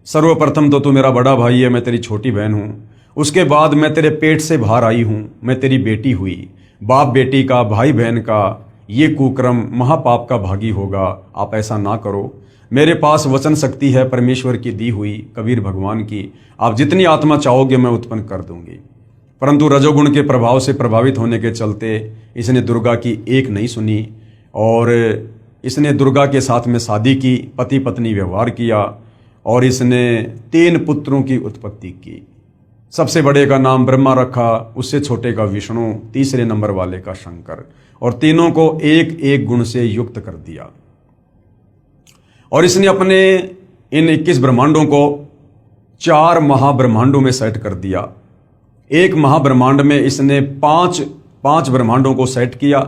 सर्वप्रथम तो तू मेरा बड़ा भाई है, मैं तेरी छोटी बहन हूं, उसके बाद मैं तेरे पेट से बाहर आई हूं, मैं तेरी बेटी हुई, बाप बेटी का, भाई बहन का ये कुक्रम महापाप का भागी होगा, आप ऐसा ना करो। मेरे पास वचन शक्ति है परमेश्वर की दी हुई, कबीर भगवान की, आप जितनी आत्मा चाहोगे मैं उत्पन्न कर दूंगी। परंतु रजोगुण के प्रभाव से प्रभावित होने के चलते इसने दुर्गा की एक नहीं सुनी और इसने दुर्गा के साथ में शादी की, पति पत्नी व्यवहार किया और इसने 3 पुत्रों की उत्पत्ति की। सबसे बड़े का नाम ब्रह्मा रखा, उससे छोटे का विष्णु, तीसरे नंबर वाले का शंकर, और तीनों को एक एक गुण से युक्त कर दिया। और इसने अपने इन 21 ब्रह्मांडों को 4 महाब्रह्मांडों में सेट कर दिया। एक महाब्रह्मांड में इसने 5 ब्रह्मांडों को सेट किया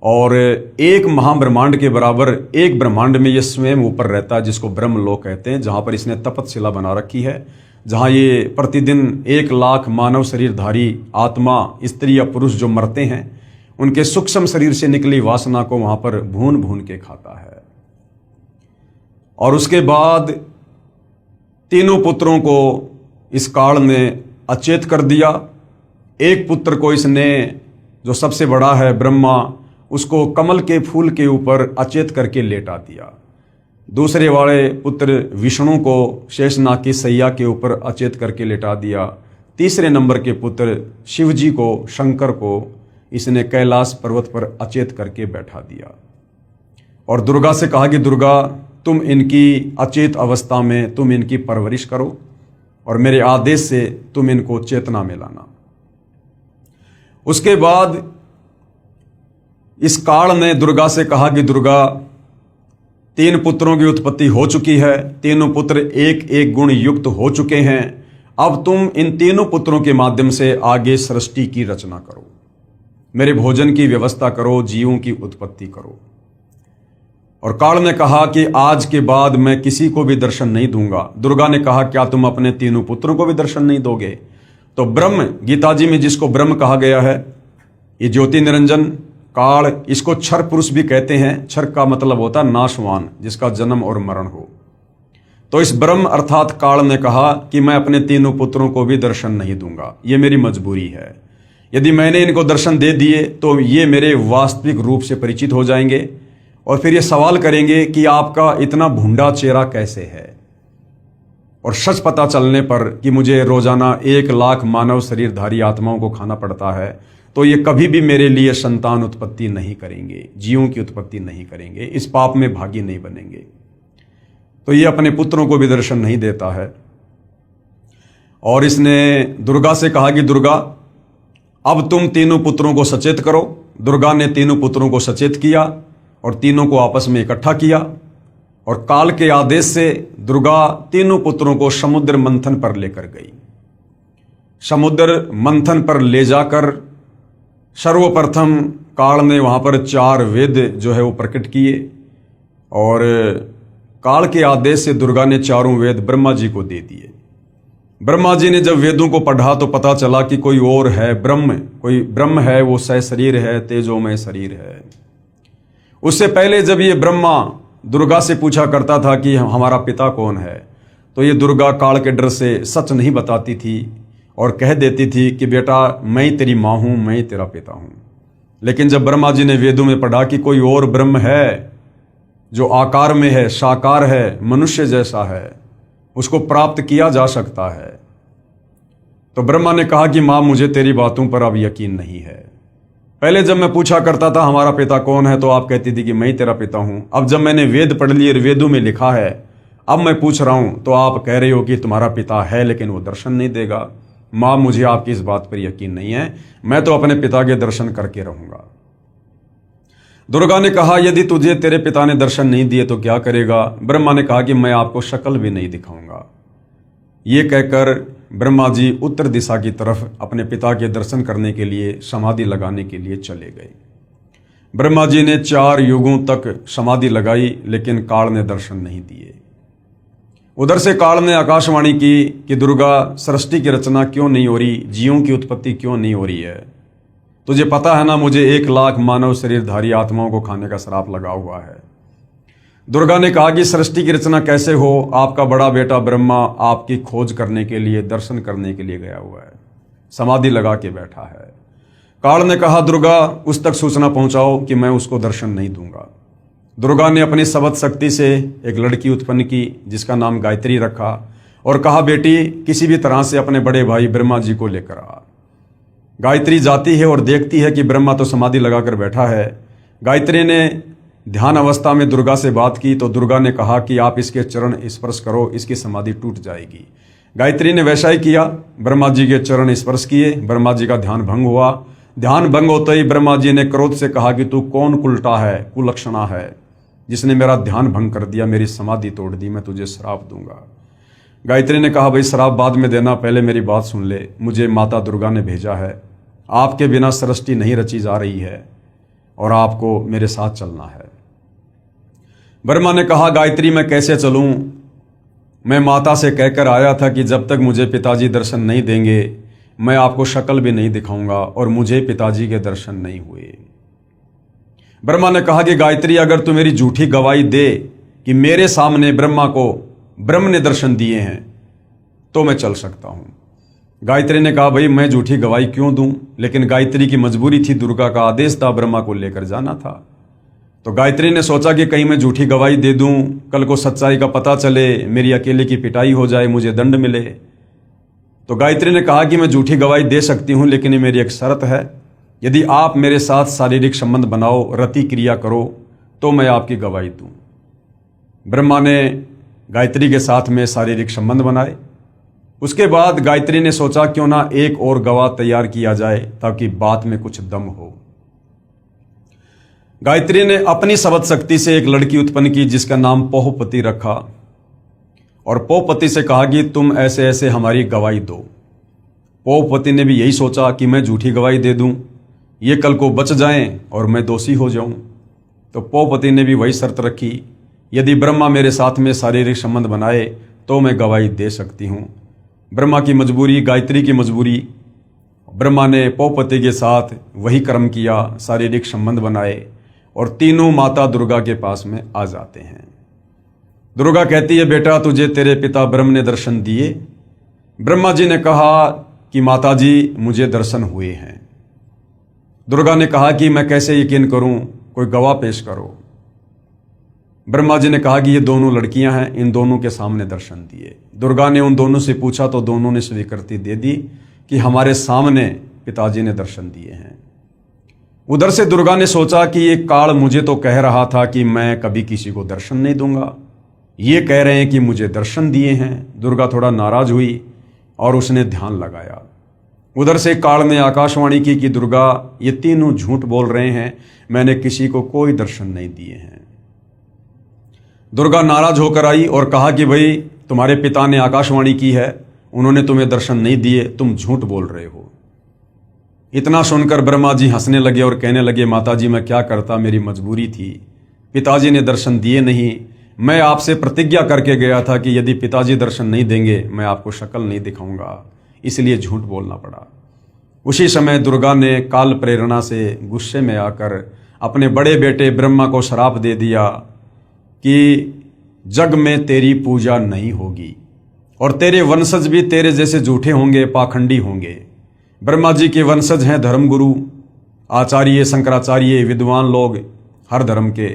और एक महाब्रह्मांड के बराबर एक ब्रह्मांड में ये स्वयं ऊपर रहता है, जिसको ब्रह्मलोक कहते हैं, जहां पर इसने तपतशिला बना रखी है, जहां ये प्रतिदिन 1 लाख मानव शरीरधारी आत्मा, स्त्री या पुरुष जो मरते हैं, उनके सूक्ष्म शरीर से निकली वासना को वहां पर भून भून के खाता है। और उसके बाद तीनों पुत्रों को इस काल ने अचेत कर दिया। एक पुत्र को इसने, जो सबसे बड़ा है ब्रह्मा, उसको कमल के फूल के ऊपर अचेत करके लेटा दिया। दूसरे वाले पुत्र विष्णु को शेषनाग की सैया के ऊपर अचेत करके लेटा दिया। तीसरे नंबर के पुत्र शिव जी को, शंकर को इसने कैलाश पर्वत पर अचेत करके बैठा दिया और दुर्गा से कहा कि दुर्गा, तुम इनकी अचेत अवस्था में तुम इनकी परवरिश करो और मेरे आदेश से तुम इनको चेतना में लाना। उसके बाद इस काल ने दुर्गा से कहा कि दुर्गा, 3 पुत्रों की उत्पत्ति हो चुकी है, तीनों पुत्र एक एक गुण युक्त हो चुके हैं। अब तुम इन तीनों पुत्रों के माध्यम से आगे सृष्टि की रचना करो, मेरे भोजन की व्यवस्था करो, जीवों की उत्पत्ति करो। और काल ने कहा कि आज के बाद मैं किसी को भी दर्शन नहीं दूंगा। दुर्गा ने कहा, क्या तुम अपने तीनों पुत्रों को भी दर्शन नहीं दोगे? तो ब्रह्म, गीता जी में जिसको ब्रह्म कहा गया है, ये ज्योति निरंजन काल, इसको क्षर पुरुष भी कहते हैं। क्षर का मतलब होता है नाशवान, जिसका जन्म और मरण हो। तो इस ब्रह्म अर्थात काल ने कहा कि मैं अपने तीनों पुत्रों को भी दर्शन नहीं दूंगा, ये मेरी मजबूरी है। यदि मैंने इनको दर्शन दे दिए तो ये मेरे वास्तविक रूप से परिचित हो जाएंगे और फिर ये सवाल करेंगे कि आपका इतना भूंडा चेहरा कैसे है। और सच पता चलने पर कि मुझे रोजाना 1 लाख मानव शरीरधारी आत्माओं को खाना पड़ता है, तो ये कभी भी मेरे लिए संतान उत्पत्ति नहीं करेंगे, जीवों की उत्पत्ति नहीं करेंगे, इस पाप में भागी नहीं बनेंगे। तो ये अपने पुत्रों को भी दर्शन नहीं देता है। और इसने दुर्गा से कहा कि दुर्गा, अब तुम तीनों पुत्रों को सचेत करो। दुर्गा ने तीनों पुत्रों को सचेत किया और तीनों को आपस में इकट्ठा किया और काल के आदेश से दुर्गा तीनों पुत्रों को समुद्र मंथन पर लेकर गई। समुद्र मंथन पर ले जाकर सर्वप्रथम काल ने वहां पर 4 वेद जो है वो प्रकट किए और काल के आदेश से दुर्गा ने 4 वेद ब्रह्मा जी को दे दिए। ब्रह्मा जी ने जब वेदों को पढ़ा तो पता चला कि कोई और है, कोई ब्रह्म है, वो सहशरीर है, तेजोमय शरीर है। उससे पहले जब ये ब्रह्मा दुर्गा से पूछा करता था कि हमारा पिता कौन है, तो ये दुर्गा काल के डर से सच नहीं बताती थी और कह देती थी कि बेटा मैं तेरी माँ हूं, मैं तेरा पिता हूं। लेकिन जब ब्रह्मा जी ने वेदों में पढ़ा कि कोई और ब्रह्म है जो आकार में है, साकार है, मनुष्य जैसा है, उसको प्राप्त किया जा सकता है, तो ब्रह्मा ने कहा कि माँ मुझे तेरी बातों पर अब यकीन नहीं है। पहले जब मैं पूछा करता था हमारा पिता कौन है तो आप कहती थी कि मैं तेरा पिता हूं। अब जब मैंने वेद पढ़ लिए, वेदों में लिखा है, अब मैं पूछ रहा हूं तो आप कह रहे हो कि तुम्हारा पिता है लेकिन वो दर्शन नहीं देगा। माँ मुझे आपकी इस बात पर यकीन नहीं है, मैं तो अपने पिता के दर्शन करके रहूंगा। दुर्गा ने कहा यदि तुझे तेरे पिता ने दर्शन नहीं दिए तो क्या करेगा? ब्रह्मा ने कहा कि मैं आपको शक्ल भी नहीं दिखाऊंगा। ये कहकर ब्रह्मा जी उत्तर दिशा की तरफ अपने पिता के दर्शन करने के लिए समाधि लगाने के लिए चले गए। ब्रह्मा जी ने 4 युगों तक समाधि लगाई लेकिन काल ने दर्शन नहीं दिए। उधर से काल ने आकाशवाणी की कि दुर्गा, सृष्टि की रचना क्यों नहीं हो रही, जीवों की उत्पत्ति क्यों नहीं हो रही है? तुझे पता है ना मुझे 1 लाख मानव शरीरधारी आत्माओं को खाने का श्राप लगा हुआ है। दुर्गा ने कहा कि सृष्टि की रचना कैसे हो? आपका बड़ा बेटा ब्रह्मा आपकी खोज करने के लिए, दर्शन करने के लिए गया हुआ है, समाधि लगा के बैठा है। काल ने कहा दुर्गा उस तक सूचना पहुंचाओ कि मैं उसको दर्शन नहीं दूंगा। दुर्गा ने अपनी सबद शक्ति से एक लड़की उत्पन्न की जिसका नाम गायत्री रखा और कहा बेटी किसी भी तरह से अपने बड़े भाई ब्रह्मा जी को लेकर आ। गायत्री जाती है और देखती है कि ब्रह्मा तो समाधि लगाकर बैठा है। गायत्री ने ध्यान अवस्था में दुर्गा से बात की तो दुर्गा ने कहा कि आप इसके चरण स्पर्श करो, इसकी समाधि टूट जाएगी। गायत्री ने वैसा ही किया, ब्रह्मा जी के चरण स्पर्श किए, ब्रह्मा जी का ध्यान भंग हुआ। ध्यान भंग होते ही ब्रह्मा जी ने क्रोध से कहा कि तू कौन कुलटा है, कुलक्षणा है, जिसने मेरा ध्यान भंग कर दिया, मेरी समाधि तोड़ दी, मैं तुझे श्राप दूंगा। गायत्री ने कहा भाई श्राप बाद में देना, पहले मेरी बात सुन ले, मुझे माता दुर्गा ने भेजा है, आपके बिना सृष्टि नहीं रची जा रही है और आपको मेरे साथ चलना है। ब्रह्मा ने कहा गायत्री मैं कैसे चलूं? मैं माता से कहकर आया था कि जब तक मुझे पिताजी दर्शन नहीं देंगे मैं आपको शक्ल भी नहीं दिखाऊंगा और मुझे पिताजी के दर्शन नहीं हुए। ब्रह्मा ने कहा कि गायत्री अगर तू मेरी झूठी गवाही दे कि मेरे सामने ब्रह्मा को ब्रह्म ने दर्शन दिए हैं तो मैं चल सकता हूं। गायत्री ने कहा भाई मैं झूठी गवाही क्यों दूं? लेकिन गायत्री की मजबूरी थी, दुर्गा का आदेश था, ब्रह्मा को लेकर जाना था। तो गायत्री ने सोचा कि कहीं मैं झूठी गवाही दे दूं, कल को सच्चाई का पता चले, मेरी अकेले की पिटाई हो जाए, मुझे दंड मिले। तो गायत्री ने कहा कि मैं झूठी गवाही दे सकती हूं, लेकिन ये मेरी एक शर्त है, यदि आप मेरे साथ शारीरिक संबंध बनाओ, रति क्रिया करो, तो मैं आपकी गवाही दूं। ब्रह्मा ने गायत्री के साथ में शारीरिक संबंध बनाए। उसके बाद गायत्री ने सोचा क्यों ना एक और गवाह तैयार किया जाए ताकि बात में कुछ दम हो। गायत्री ने अपनी शब्द शक्ति से एक लड़की उत्पन्न की जिसका नाम पोहपति रखा और पोहपति से कहा कि तुम ऐसे ऐसे हमारी गवाही दो। पोहपति ने भी यही सोचा कि मैं झूठी गवाही दे दूं, ये कल को बच जाएं और मैं दोषी हो जाऊं। तो पोहपति ने भी वही शर्त रखी, यदि ब्रह्मा मेरे साथ में शारीरिक संबंध बनाए तो मैं गवाही दे सकती हूं। ब्रह्मा की मजबूरी, गायत्री की मजबूरी, ब्रह्मा ने पोहपति के साथ वही कर्म किया, शारीरिक संबंध बनाए और तीनों माता दुर्गा के पास में आ जाते हैं। दुर्गा कहती है, बेटा तुझे तेरे पिता ब्रह्म ने दर्शन दिए। ब्रह्मा जी ने कहा कि माता जी मुझे दर्शन हुए हैं। दुर्गा ने कहा कि मैं कैसे यकीन करूं, कोई गवाह पेश करो। ब्रह्मा जी ने कहा कि ये दोनों लड़कियां हैं, इन दोनों के सामने दर्शन दिए। दुर्गा ने उन दोनों से पूछा तो दोनों ने स्वीकृति दे दी कि हमारे सामने पिताजी ने दर्शन दिए हैं। उधर से दुर्गा ने सोचा कि ये काल मुझे तो कह रहा था कि मैं कभी किसी को दर्शन नहीं दूंगा, ये कह रहे हैं कि मुझे दर्शन दिए हैं। दुर्गा थोड़ा नाराज हुई और उसने ध्यान लगाया। उधर से काल ने आकाशवाणी की कि दुर्गा ये तीनों झूठ बोल रहे हैं, मैंने किसी को कोई दर्शन नहीं दिए हैं। दुर्गा नाराज होकर आई और कहा कि भाई तुम्हारे पिता ने आकाशवाणी की है, उन्होंने तुम्हें दर्शन नहीं दिए, तुम झूठ बोल रहे हो। इतना सुनकर ब्रह्मा जी हंसने लगे और कहने लगे, माता जी मैं क्या करता, मेरी मजबूरी थी, पिताजी ने दर्शन दिए नहीं। मैं आपसे प्रतिज्ञा करके गया था कि यदि पिताजी दर्शन नहीं देंगे मैं आपको शक्ल नहीं दिखाऊंगा, इसलिए झूठ बोलना पड़ा। उसी समय दुर्गा ने काल प्रेरणा से गुस्से में आकर अपने बड़े बेटे ब्रह्मा को श्राप दे दिया कि जग में तेरी पूजा नहीं होगी और तेरे वंशज भी तेरे जैसे झूठे होंगे, पाखंडी होंगे। ब्रह्मा जी के वंशज हैं धर्मगुरु, आचार्य, शंकराचार्य, विद्वान लोग हर धर्म के,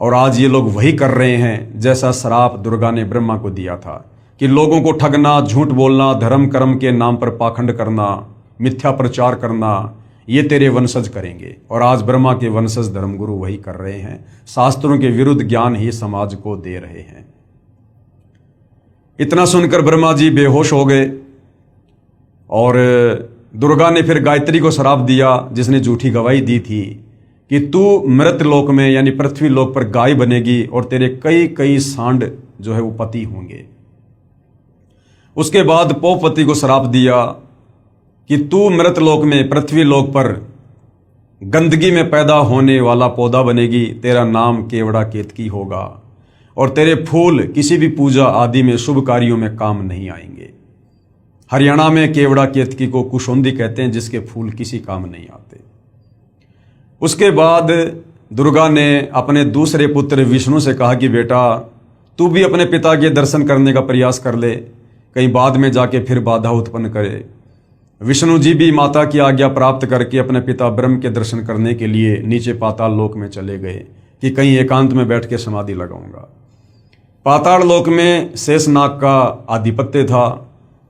और आज ये लोग वही कर रहे हैं जैसा श्राप दुर्गा ने ब्रह्मा को दिया था कि लोगों को ठगना, झूठ बोलना, धर्म कर्म के नाम पर पाखंड करना, मिथ्या प्रचार करना, ये तेरे वंशज करेंगे। और आज ब्रह्मा के वंशज धर्मगुरु वही कर रहे हैं, शास्त्रों के विरुद्ध ज्ञान ही समाज को दे रहे हैं। इतना सुनकर ब्रह्मा जी बेहोश हो गए और दुर्गा ने फिर गायत्री को श्राप दिया जिसने झूठी गवाही दी थी कि तू मृत लोक में यानी पृथ्वी लोक पर गाय बनेगी और तेरे कई कई सांड जो है वो पति होंगे। उसके बाद पोहपति को श्राप दिया कि तू मृत लोक में पृथ्वी लोक पर गंदगी में पैदा होने वाला पौधा बनेगी, तेरा नाम केवड़ा केतकी होगा और तेरे फूल किसी भी पूजा आदि में शुभ कार्यों में काम नहीं आएंगे। हरियाणा में केवड़ा केतकी को कुशोंदी कहते हैं, जिसके फूल किसी काम नहीं आते। उसके बाद दुर्गा ने अपने दूसरे पुत्र विष्णु से कहा कि बेटा तू भी अपने पिता के दर्शन करने का प्रयास कर ले, कहीं बाद में जाके फिर बाधा उत्पन्न करे। विष्णु जी भी माता की आज्ञा प्राप्त करके अपने पिता ब्रह्म के दर्शन करने के लिए नीचे पाताल लोक में चले गए कि कहीं एकांत में बैठ के समाधि लगाऊंगा। पाताल लोक में शेषनाग का आधिपत्य था।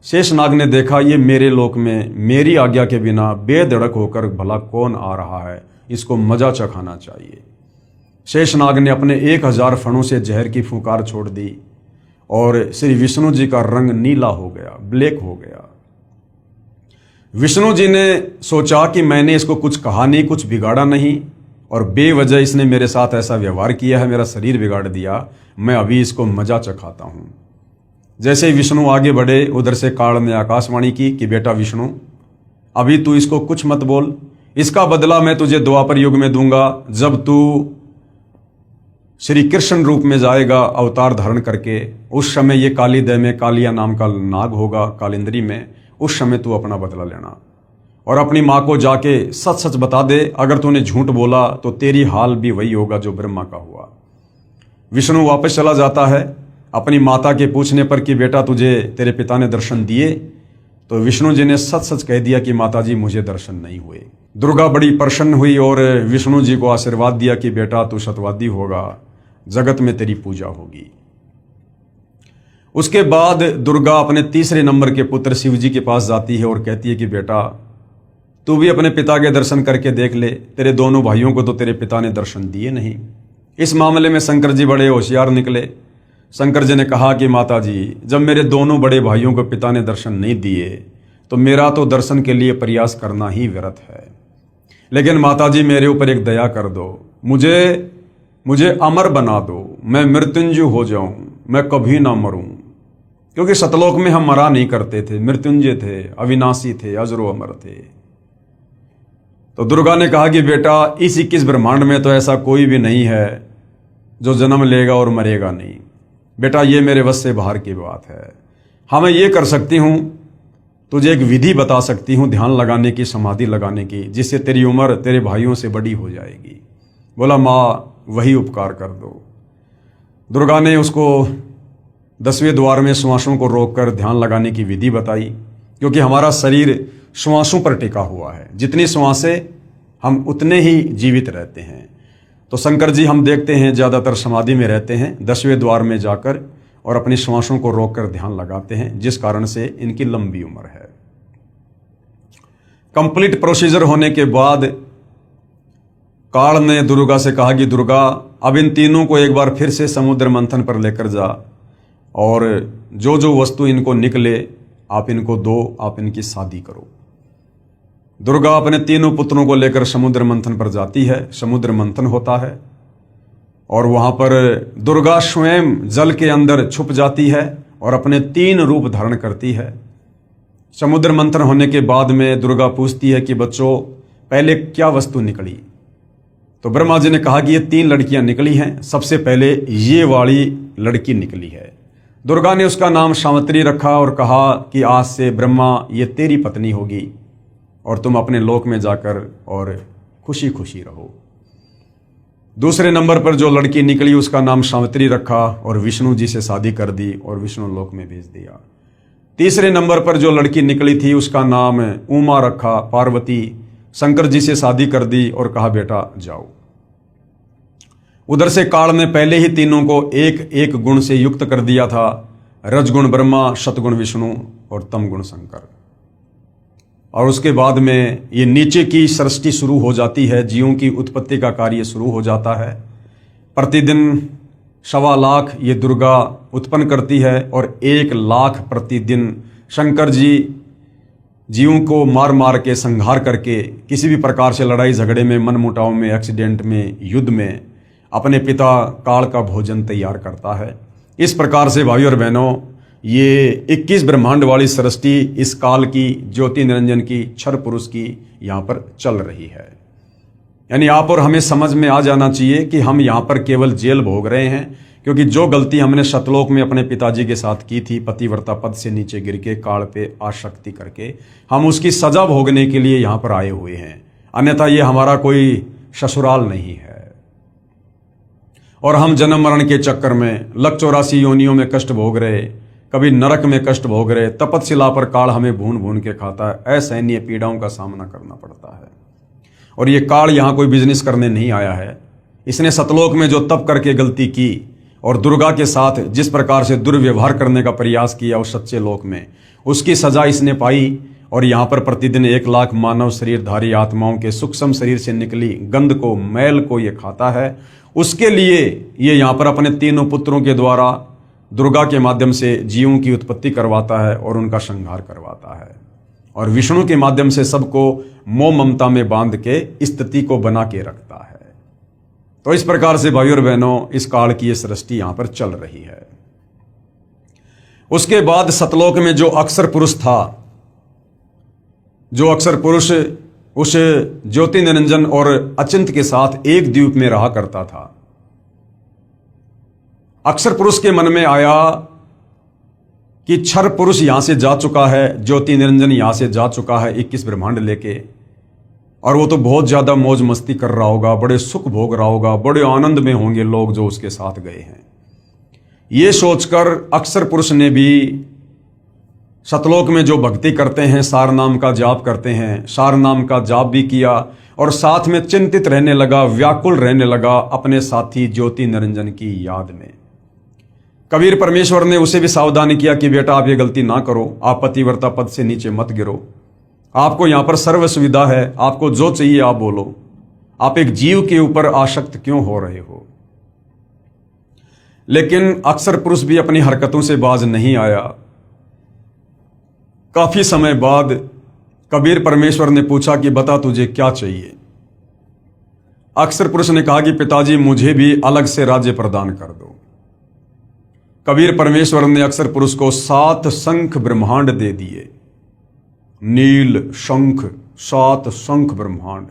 शेषनाग ने देखा ये मेरे लोक में मेरी आज्ञा के बिना बेधड़क होकर भला कौन आ रहा है, इसको मजा चखाना चाहिए। शेषनाग ने अपने 1000 फणों से जहर की फुकार छोड़ दी और श्री विष्णु जी का रंग नीला हो गया, ब्लैक हो गया। विष्णु जी ने सोचा कि मैंने इसको कुछ कहा नहीं, कुछ बिगाड़ा नहीं और बेवजह इसने मेरे साथ ऐसा व्यवहार किया है, मेरा शरीर बिगाड़ दिया, मैं अभी इसको मजा चखाता हूं। जैसे ही विष्णु आगे बढ़े उधर से काल ने आकाशवाणी की कि बेटा विष्णु अभी तू इसको कुछ मत बोल, इसका बदला मैं तुझे द्वापर युग में दूंगा, जब तू श्री कृष्ण रूप में जाएगा अवतार धारण करके। उस समय ये कालीदय में कालिया नाम का नाग होगा कालिंद्री में, उस समय तू अपना बदला लेना और अपनी माँ को जाके सच सच बता दे, अगर तूने झूठ बोला तो तेरी हाल भी वही होगा जो ब्रह्मा का हुआ। विष्णु वापस चला जाता है। अपनी माता के पूछने पर कि बेटा तुझे तेरे पिता ने दर्शन दिए, तो विष्णु जी ने सच सच कह दिया कि माता जी मुझे दर्शन नहीं हुए। दुर्गा बड़ी प्रसन्न हुई और विष्णु जी को आशीर्वाद दिया कि बेटा तू सत्यवादी होगा, जगत में तेरी पूजा होगी। उसके बाद दुर्गा अपने तीसरे नंबर के पुत्र शिवजी के पास जाती है और कहती है कि बेटा, तू भी अपने पिता के दर्शन करके देख ले, तेरे दोनों भाइयों को तो तेरे पिता ने दर्शन दिए नहीं। इस मामले में शंकर जी बड़े होशियार निकले। शंकर जी ने कहा कि माता जी, जब मेरे दोनों बड़े भाइयों को पिता ने दर्शन नहीं दिए तो मेरा तो दर्शन के लिए प्रयास करना ही व्यर्थ है। लेकिन माता जी, मेरे ऊपर एक दया कर दो, मुझे अमर बना दो, मैं मृत्युंजय हो जाऊं, मैं कभी ना मरूं। क्योंकि सतलोक में हम मरा नहीं करते थे, मृत्युंजय थे, अविनाशी थे, अजरो अमर थे। तो दुर्गा ने कहा कि बेटा, इस 21 ब्रह्मांड में तो ऐसा कोई भी नहीं है जो जन्म लेगा और मरेगा नहीं। बेटा, ये मेरे वश से बाहर की बात है। हाँ, मैं ये कर सकती हूं, तुझे एक विधि बता सकती हूं ध्यान लगाने की, समाधि लगाने की, जिससे तेरी उम्र तेरे भाइयों से बड़ी हो जाएगी। बोला, माँ वही उपकार कर दो। दुर्गा ने उसको 10वें द्वार में श्वासों को रोककर ध्यान लगाने की विधि बताई, क्योंकि हमारा शरीर श्वासों पर टिका हुआ है। जितनी श्वासें हम उतने ही जीवित रहते हैं। तो शंकर जी हम देखते हैं ज़्यादातर समाधि में रहते हैं, 10वें द्वार में जाकर और अपनी श्वासों को रोककर ध्यान लगाते हैं, जिस कारण से इनकी लंबी उम्र है। कंप्लीट प्रोसीजर होने के बाद काल ने दुर्गा से कहा कि दुर्गा, अब इन तीनों को एक बार फिर से समुद्र मंथन पर लेकर जा और जो जो वस्तु इनको निकले आप इनको दो, आप इनकी शादी करो। दुर्गा अपने तीनों पुत्रों को लेकर समुद्र मंथन पर जाती है। समुद्र मंथन होता है और वहां पर दुर्गा स्वयं जल के अंदर छुप जाती है और अपने 3 रूप धारण करती है। समुद्र मंथन होने के बाद में दुर्गा पूछती है कि बच्चों, पहले क्या वस्तु निकली? तो ब्रह्मा जी ने कहा कि ये 3 लड़कियां निकली हैं। सबसे पहले ये वाली लड़की निकली है। दुर्गा ने उसका नाम सावित्री रखा और कहा कि आज से ब्रह्मा ये तेरी पत्नी होगी और तुम अपने लोक में जाकर और खुशी खुशी रहो। दूसरे नंबर पर जो लड़की निकली उसका नाम सावित्री रखा और विष्णु जी से शादी कर दी और विष्णु लोक में भेज दिया। तीसरे नंबर पर जो लड़की निकली थी उसका नाम उमा रखा, पार्वती, शंकर जी से शादी कर दी और कहा बेटा जाओ। उधर से काल ने पहले ही तीनों को एक एक गुण से युक्त कर दिया था, रजगुण ब्रह्मा, शतगुण विष्णु और तमगुण शंकर। और उसके बाद में ये नीचे की सृष्टि शुरू हो जाती है, जीवों की उत्पत्ति का कार्य शुरू हो जाता है। प्रतिदिन 1.25 लाख ये दुर्गा उत्पन्न करती है और 1 लाख प्रतिदिन शंकर जी जीवों को मार मार के संहार करके किसी भी प्रकार से लड़ाई झगड़े में, मनमुटाव में, एक्सीडेंट में, युद्ध में अपने पिता काल का भोजन तैयार करता है। इस प्रकार से भाइयों और बहनों, ये 21 ब्रह्मांड वाली सृष्टि इस काल की, ज्योति निरंजन की, क्षर पुरुष की यहाँ पर चल रही है। यानी आप और हमें समझ में आ जाना चाहिए कि हम यहाँ पर केवल जेल भोग रहे हैं, क्योंकि जो गलती हमने सतलोक में अपने पिताजी के साथ की थी, पतिव्रता पद से नीचे गिर के काल पे आसक्ति करके, हम उसकी सजा भोगने के लिए यहाँ पर आए हुए हैं। अन्यथा ये हमारा कोई ससुराल नहीं है। और हम जन्म मरण के चक्कर में 184 योनियों में कष्ट भोग रहे, कभी नरक में कष्ट भोग रहे, तपतशिला पर काल हमें भून भून के खाता है। असहनीय पीड़ाओं का सामना करना पड़ता है। और ये काल यहाँ कोई बिजनेस करने नहीं आया है। इसने सतलोक में जो तप करके गलती की और दुर्गा के साथ जिस प्रकार से दुर्व्यवहार करने का प्रयास किया उस सच्चे लोक में, उसकी सजा इसने पाई। और यहाँ पर प्रतिदिन 1 लाख मानव शरीरधारी आत्माओं के सूक्ष्म शरीर से निकली गंध को, मैल को ये खाता है। उसके लिए ये यहाँ पर अपने तीनों पुत्रों के द्वारा दुर्गा के माध्यम से जीवों की उत्पत्ति करवाता है और उनका संहार करवाता है। और विष्णु के माध्यम से सबको मोह ममता में बांध के स्थिति को बना के रखता है। तो इस प्रकार से भाइयों और बहनों, इस काल की ये सृष्टि यहाँ पर चल रही है। उसके बाद सतलोक में जो अक्षर पुरुष था, जो अक्षर पुरुष उस ज्योति निरंजन और अचिंत के साथ एक द्वीप में रहा करता था, अक्षर पुरुष के मन में आया कि क्षर पुरुष यहां से जा चुका है, ज्योति निरंजन यहां से जा चुका है 21 ब्रह्मांड लेके, और वो तो बहुत ज्यादा मौज मस्ती कर रहा होगा, बड़े सुख भोग रहा होगा, बड़े आनंद में होंगे लोग जो उसके साथ गए हैं। ये सोचकर अक्षर पुरुष ने भी सतलोक में जो भक्ति करते हैं, सार नाम का जाप करते हैं, सार नाम का जाप भी किया और साथ में चिंतित रहने लगा, व्याकुल रहने लगा अपने साथी ज्योति निरंजन की याद में। कबीर परमेश्वर ने उसे भी सावधान किया कि बेटा आप ये गलती ना करो, आप पतिव्रता पद से नीचे मत गिरो, आपको यहां पर सर्व सुविधा है, आपको जो चाहिए आप बोलो, आप एक जीव के ऊपर आसक्त क्यों हो रहे हो। लेकिन अक्सर पुरुष भी अपनी हरकतों से बाज नहीं आया। काफी समय बाद कबीर परमेश्वर ने पूछा कि बता तुझे क्या चाहिए। अक्सर पुरुष ने कहा कि पिताजी मुझे भी अलग से राज्य प्रदान कर दो। कबीर परमेश्वर ने अक्सर पुरुष को 7 शंख ब्रह्मांड दे दिए। नील शंख, 7 शंख ब्रह्मांड।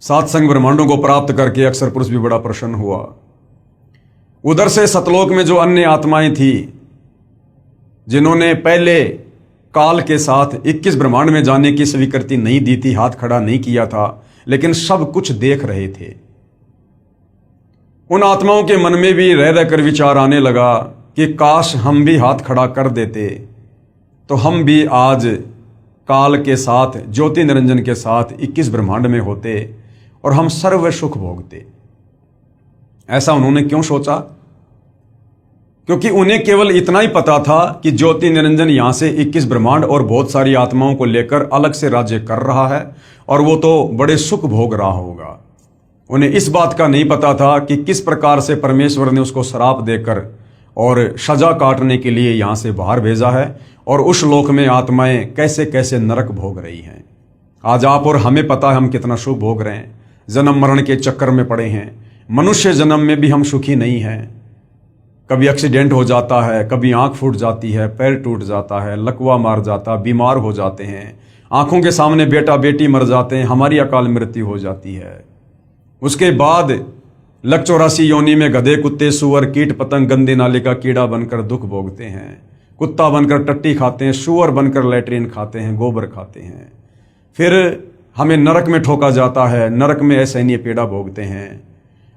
7 शंख ब्रह्मांडों को प्राप्त करके अक्सर पुरुष भी बड़ा प्रसन्न हुआ। उधर से सतलोक में जो अन्य आत्माएं थी जिन्होंने पहले काल के साथ 21 ब्रह्मांड में जाने की स्वीकृति नहीं दी थी, हाथ खड़ा नहीं किया था, लेकिन सब कुछ देख रहे थे, उन आत्माओं के मन में भी रह रहकर विचार आने लगा कि काश हम भी हाथ खड़ा कर देते तो हम भी आज काल के साथ, ज्योति निरंजन के साथ 21 ब्रह्मांड में होते और हम सर्व सुख भोगते। ऐसा उन्होंने क्यों सोचा? क्योंकि उन्हें केवल इतना ही पता था कि ज्योति निरंजन यहां से 21 ब्रह्मांड और बहुत सारी आत्माओं को लेकर अलग से राज्य कर रहा है और वो तो बड़े सुख भोग रहा होगा। उन्हें इस बात का नहीं पता था कि किस प्रकार से परमेश्वर ने उसको श्राप देकर और सजा काटने के लिए यहां से बाहर भेजा है और उस लोक में आत्माएं कैसे कैसे नरक भोग रही हैं। आज आप और हमें पता है हम कितना सुख भोग रहे हैं, जन्म मरण के चक्कर में पड़े हैं। मनुष्य जन्म में भी हम सुखी नहीं हैं। कभी एक्सीडेंट हो जाता है, कभी आंख फूट जाती है, पैर टूट जाता है, लकवा मार जाता, बीमार हो जाते हैं, आंखों के सामने बेटा बेटी मर जाते हैं, हमारी अकाल मृत्यु हो जाती है। उसके बाद लक 84 योनि में गधे, कुत्ते, सुअर, कीट पतंग, गंदे नाले का कीड़ा बनकर दुख भोगते हैं। कुत्ता बनकर टट्टी खाते हैं, सुअर बनकर लैट्रिन खाते हैं, गोबर खाते हैं। फिर हमें नरक में ठोका जाता है, नरक में असहनीय पीड़ा भोगते हैं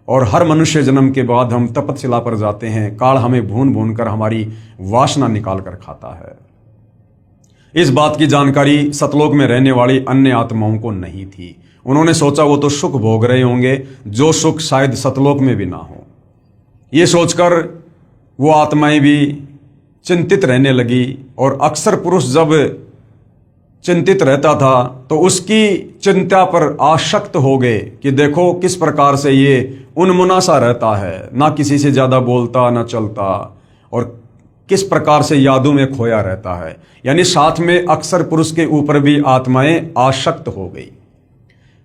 और हर मनुष्य जन्म के बाद हम तपतशिला पर जाते हैं। काल हमें भून भून कर हमारी वासना निकाल कर खाता है। इस बात की जानकारी सतलोक में रहने वाली अन्य आत्माओं को नहीं थी। उन्होंने सोचा वो तो सुख भोग रहे होंगे जो सुख शायद सतलोक में भी ना हो। ये सोचकर वो आत्माएं भी चिंतित रहने लगी और अक्सर पुरुष जब चिंतित रहता था तो उसकी चिंता पर आसक्त हो गए कि देखो किस प्रकार से ये उन्मुना सा रहता है, ना किसी से ज्यादा बोलता ना चलता और किस प्रकार से यादों में खोया रहता है। यानी साथ में अक्सर पुरुष के ऊपर भी आत्माएं आसक्त हो गई।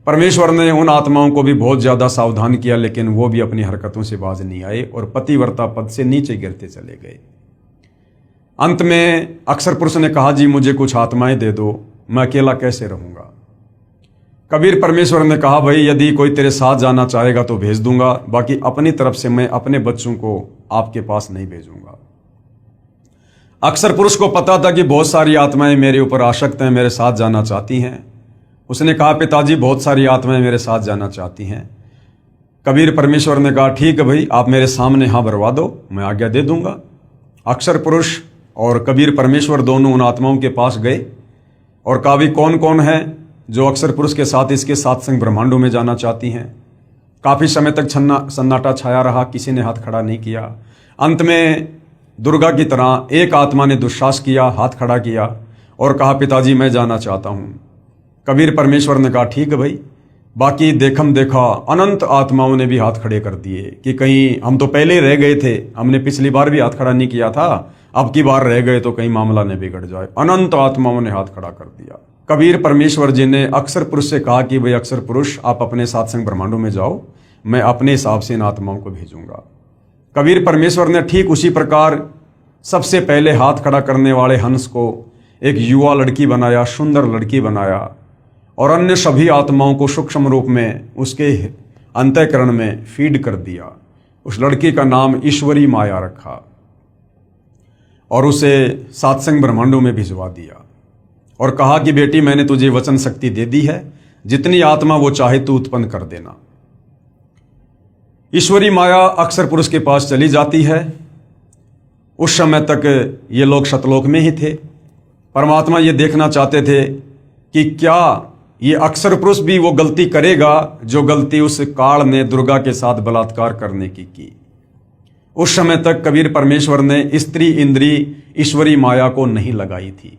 परमेश्वर ने उन आत्माओं को भी बहुत ज्यादा सावधान किया, लेकिन वो भी अपनी हरकतों से बाज नहीं आए और पतिव्रता पद से नीचे गिरते चले गए। अंत में अक्सर पुरुष ने कहा, जी मुझे कुछ आत्माएं दे दो, मैं अकेला कैसे रहूंगा। कबीर परमेश्वर ने कहा, भाई यदि कोई तेरे साथ जाना चाहेगा तो भेज दूंगा, बाकी अपनी तरफ से मैं अपने बच्चों को आपके पास नहीं भेजूंगा। अक्सर पुरुष को पता था कि बहुत सारी आत्माएं मेरे ऊपर आसक्त हैं, मेरे साथ जाना चाहती हैं। उसने कहा, पिताजी बहुत सारी आत्माएं मेरे साथ जाना चाहती हैं। कबीर परमेश्वर ने कहा, ठीक है भाई, आप मेरे सामने हाँ भरवा दो, मैं आज्ञा दे दूंगा। अक्सर पुरुष और कबीर परमेश्वर दोनों उन आत्माओं के पास गए और कहा, भी कौन कौन है जो अक्सर पुरुष के साथ इसके 7 संग ब्रह्मांडों में जाना चाहती हैं। काफी समय तक सन्नाटा छाया रहा, किसी ने हाथ खड़ा नहीं किया। अंत में दुर्गा की तरह एक आत्मा ने दुस्साहस किया, हाथ खड़ा किया और कहा, पिताजी मैं जाना चाहता हूं। कबीर परमेश्वर ने कहा, ठीक है भाई। बाकी देखम देखा अनंत आत्माओं ने भी हाथ खड़े कर दिए कि कहीं हम तो पहले ही रह गए थे, हमने पिछली बार भी हाथ खड़ा नहीं किया था, अब की बार रह गए तो कहीं मामला न बिगड़ जाए। अनंत आत्माओं ने हाथ खड़ा कर दिया। कबीर परमेश्वर जी ने अक्सर पुरुष से कहा कि भाई अक्सर पुरुष आप अपने 7 संग ब्रह्मांडों में जाओ, मैं अपने हिसाब से इन आत्माओं को भेजूंगा। कबीर परमेश्वर ने ठीक उसी प्रकार सबसे पहले हाथ खड़ा करने वाले हंस को एक युवा लड़की बनाया, सुंदर लड़की बनाया और अन्य सभी आत्माओं को सूक्ष्म रूप में उसके अंतःकरण में फीड कर दिया। उस लड़की का नाम ईश्वरी माया रखा और उसे 7 संग ब्रह्मांडों में भिजवा दिया और कहा कि बेटी मैंने तुझे वचन शक्ति दे दी है, जितनी आत्मा वो चाहे तू उत्पन्न कर देना। ईश्वरी माया अक्सर पुरुष के पास चली जाती है। उस समय तक ये लोग सतलोक में ही थे। परमात्मा ये देखना चाहते थे कि क्या ये अक्सर पुरुष भी वो गलती करेगा जो गलती उस काल ने दुर्गा के साथ बलात्कार करने की। उस समय तक कबीर परमेश्वर ने स्त्री इंद्री ईश्वरी माया को नहीं लगाई थी।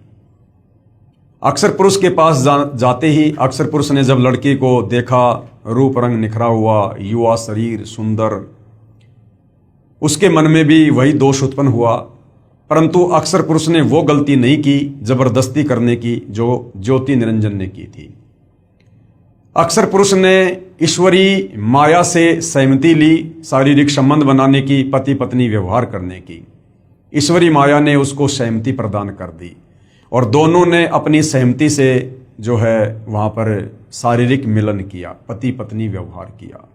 अक्सर पुरुष के पास जाते ही अक्सर पुरुष ने जब लड़की को देखा, रूप रंग निखरा हुआ, युवा शरीर, सुंदर, उसके मन में भी वही दोष उत्पन्न हुआ। परंतु अक्सर पुरुष ने वो गलती नहीं की जबरदस्ती करने की जो ज्योति निरंजन ने की थी। अक्सर पुरुष ने ईश्वरी माया से सहमति ली, शारीरिक संबंध बनाने की, पति पत्नी व्यवहार करने की। ईश्वरी माया ने उसको सहमति प्रदान कर दी और दोनों ने अपनी सहमति से जो है वहां पर शारीरिक मिलन किया, पति पत्नी व्यवहार किया,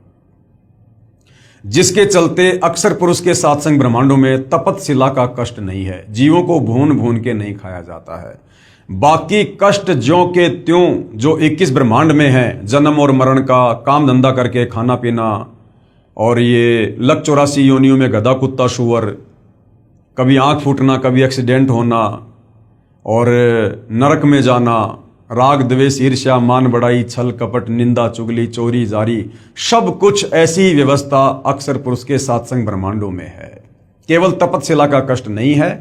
जिसके चलते अक्सर पुरुष के सात्संग ब्रह्मांडों में तपतशिला का कष्ट नहीं है। जीवों को भून भून के नहीं खाया जाता है। बाकी कष्ट ज्यों के त्यों जो 21 ब्रह्मांड में है, जन्म और मरण का, काम धंधा करके खाना पीना, और ये लक 84 योनियों में गधा कुत्ता सुअर, कभी आंख फूटना, कभी एक्सीडेंट होना, और नरक में जाना, राग द्वेष ईर्ष्या मान बढ़ाई छल कपट निंदा चुगली चोरी जारी, सब कुछ ऐसी व्यवस्था अक्सर पुरुष के सात्संग ब्रह्मांडों में है। केवल तपतशिला का कष्ट नहीं है,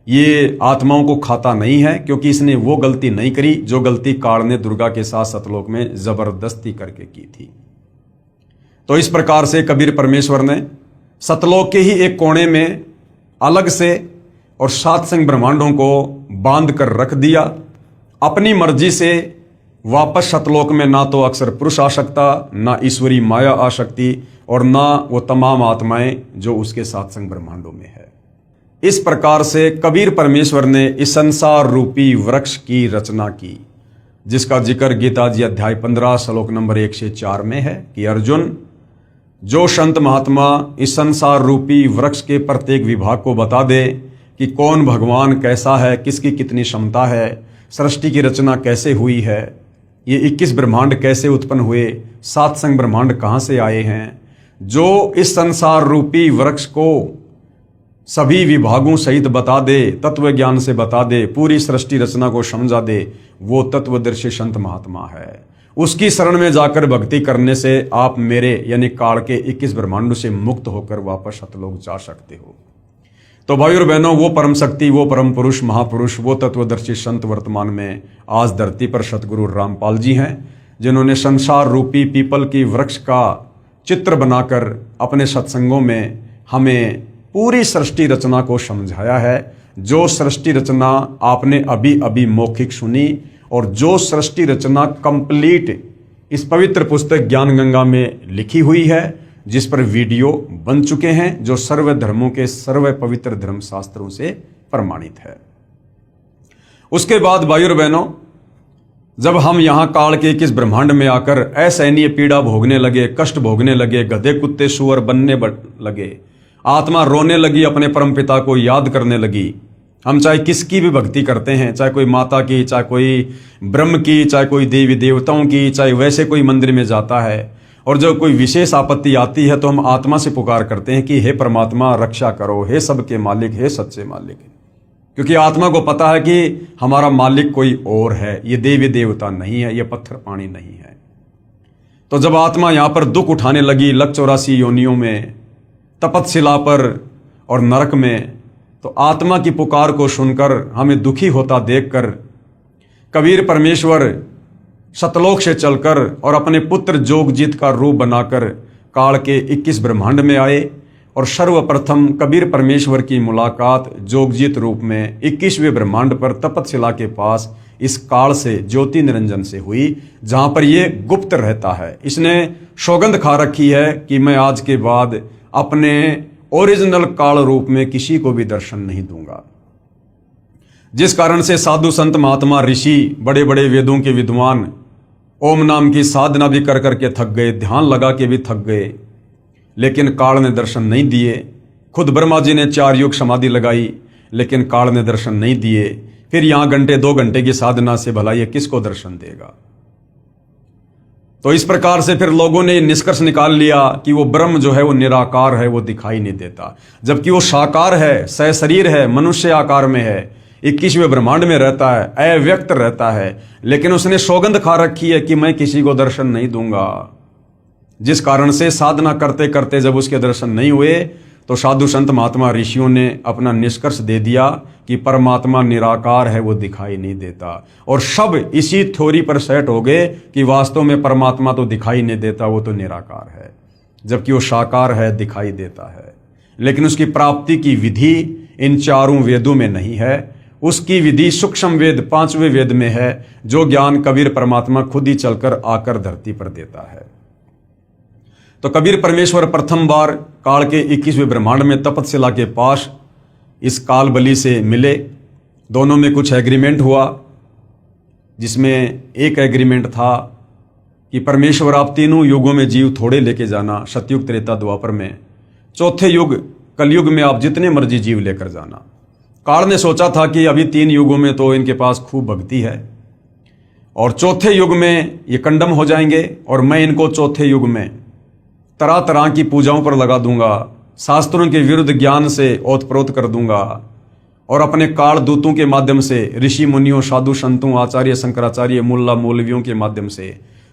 ये आत्माओं को खाता नहीं है, क्योंकि इसने वो गलती नहीं करी जो गलती काल ने दुर्गा के साथ सतलोक में जबरदस्ती करके की थी। तो इस प्रकार से कबीर परमेश्वर ने सतलोक के ही एक कोने में अलग से और सात्संग ब्रह्मांडों को बांध कर रख दिया। अपनी मर्जी से वापस सतलोक में ना तो अक्सर पुरुष आ सकता, ना ईश्वरी माया आ सकती, और ना वो तमाम आत्माएं जो उसके सात्संग ब्रह्मांडों में है। इस प्रकार से कबीर परमेश्वर ने इस संसार रूपी वृक्ष की रचना की, जिसका जिक्र गीता जी अध्याय 15 श्लोक नंबर 1 से 4 में है कि अर्जुन, जो संत महात्मा इस संसार रूपी वृक्ष के प्रत्येक विभाग को बता दे कि कौन भगवान कैसा है, किसकी कितनी क्षमता है, सृष्टि की रचना कैसे हुई है, ये 21 ब्रह्मांड कैसे उत्पन्न हुए, सात्संग ब्रह्मांड कहाँ से आए हैं, जो इस संसार रूपी वृक्ष को सभी विभागों सहित बता दे, तत्व ज्ञान से बता दे, पूरी सृष्टि रचना को समझा दे, वो तत्वदर्शी संत महात्मा है। उसकी शरण में जाकर भक्ति करने से आप मेरे यानी काल के 21 ब्रह्मांडों से मुक्त होकर वापस सतलोक जा सकते हो। तो भाई और बहनों, वो परम शक्ति, वो परम पुरुष, महापुरुष, वो तत्वदर्शी संत वर्तमान में आज धरती पर सतगुरु रामपाल जी हैं, जिन्होंने संसार रूपी पीपल की वृक्ष का चित्र बनाकर अपने सत्संगों में हमें पूरी सृष्टि रचना को समझाया है। जो सृष्टि रचना आपने अभी अभी मौखिक सुनी, और जो सृष्टि रचना कंप्लीट इस पवित्र पुस्तक ज्ञान गंगा में लिखी हुई है, जिस पर वीडियो बन चुके हैं, जो सर्व धर्मों के सर्व पवित्र धर्म शास्त्रों से प्रमाणित है। उसके बाद भाई और बहनों, जब हम यहां काल के किस ब्रह्मांड में आकर असहनीय पीड़ा भोगने लगे, कष्ट भोगने लगे, गधे कुत्ते सुअर बनने लगे, आत्मा रोने लगी, अपने परम पिता को याद करने लगी। हम चाहे किसकी भी भक्ति करते हैं, चाहे कोई माता की, चाहे कोई ब्रह्म की, चाहे कोई देवी देवताओं की, चाहे वैसे कोई मंदिर में जाता है, और जब कोई विशेष आपत्ति आती है तो हम आत्मा से पुकार करते हैं कि हे परमात्मा रक्षा करो, हे सबके मालिक, हे सच्चे मालिक। क्योंकि आत्मा को पता है कि हमारा मालिक कोई और है, ये देवी देवता नहीं है, ये पत्थर पानी नहीं है। तो जब आत्मा यहां पर दुख उठाने लगी लक 84 योनियों में, तपतशिला पर और नरक में, तो आत्मा की पुकार को सुनकर हमें दुखी होता देखकर कबीर परमेश्वर सतलोक से चलकर और अपने पुत्र जोगजीत का रूप बनाकर काल के 21 ब्रह्मांड में आए, और सर्वप्रथम कबीर परमेश्वर की मुलाकात जोगजीत रूप में 21वें ब्रह्मांड पर तपतशिला के पास इस काल से ज्योति निरंजन से हुई, जहां पर ये गुप्त रहता है। इसने सौगंध खा रखी है कि मैं आज के बाद अपने ओरिजिनल काल रूप में किसी को भी दर्शन नहीं दूंगा। जिस कारण से साधु संत महात्मा ऋषि, बड़े बड़े वेदों के विद्वान ओम नाम की साधना भी कर करके थक गए, ध्यान लगा के भी थक गए, लेकिन काल ने दर्शन नहीं दिए। खुद ब्रह्मा जी ने 4 युग समाधि लगाई, लेकिन काल ने दर्शन नहीं दिए। फिर यहां घंटे 2 घंटे की साधना से भला ये किसको दर्शन देगा। तो इस प्रकार से फिर लोगों ने निष्कर्ष निकाल लिया कि वो ब्रह्म जो है वो निराकार है, वो दिखाई नहीं देता, जबकि वो साकार है, सहशरीर है, मनुष्य आकार में है, 21वें ब्रह्मांड में रहता है, अव्यक्त रहता है, लेकिन उसने सौगंध खा रखी है कि मैं किसी को दर्शन नहीं दूंगा। जिस कारण से साधना करते करते जब उसके दर्शन नहीं हुए तो साधु संत महात्मा ऋषियों ने अपना निष्कर्ष दे दिया कि परमात्मा निराकार है, वो दिखाई नहीं देता। और सब इसी थ्योरी पर सेट हो गए कि वास्तव में परमात्मा तो दिखाई नहीं देता, वो तो निराकार है, जबकि वो साकार है, दिखाई देता है। लेकिन उसकी प्राप्ति की विधि इन चारों वेदों में नहीं है। उसकी विधि सूक्ष्म वेद 5वें वेद में है, जो ज्ञान कबीर परमात्मा खुद ही चलकर आकर धरती पर देता है। तो कबीर परमेश्वर प्रथम बार काल के 21वें ब्रह्मांड में तपतशिला के पास इस काल बलि से मिले। दोनों में कुछ एग्रीमेंट हुआ, जिसमें एक एग्रीमेंट था कि परमेश्वर आप तीनों युगों में जीव थोड़े लेके जाना, सतयुग त्रेता द्वापर में। चौथे युग कलयुग में आप जितने मर्जी जीव लेकर जाना। काल ने सोचा था कि अभी 3 युगों में तो इनके पास खूब भक्ति है और चौथे युग में ये कंडम हो जाएंगे, और मैं इनको चौथे युग में तरह तरह की पूजाओं पर लगा दूंगा, शास्त्रों के विरुद्ध ज्ञान से ओतप्रोत कर दूंगा, और अपने काल दूतों के माध्यम से ऋषि मुनियों, साधु संतों, आचार्य शंकराचार्य, मुल्ला मौलवियों के माध्यम से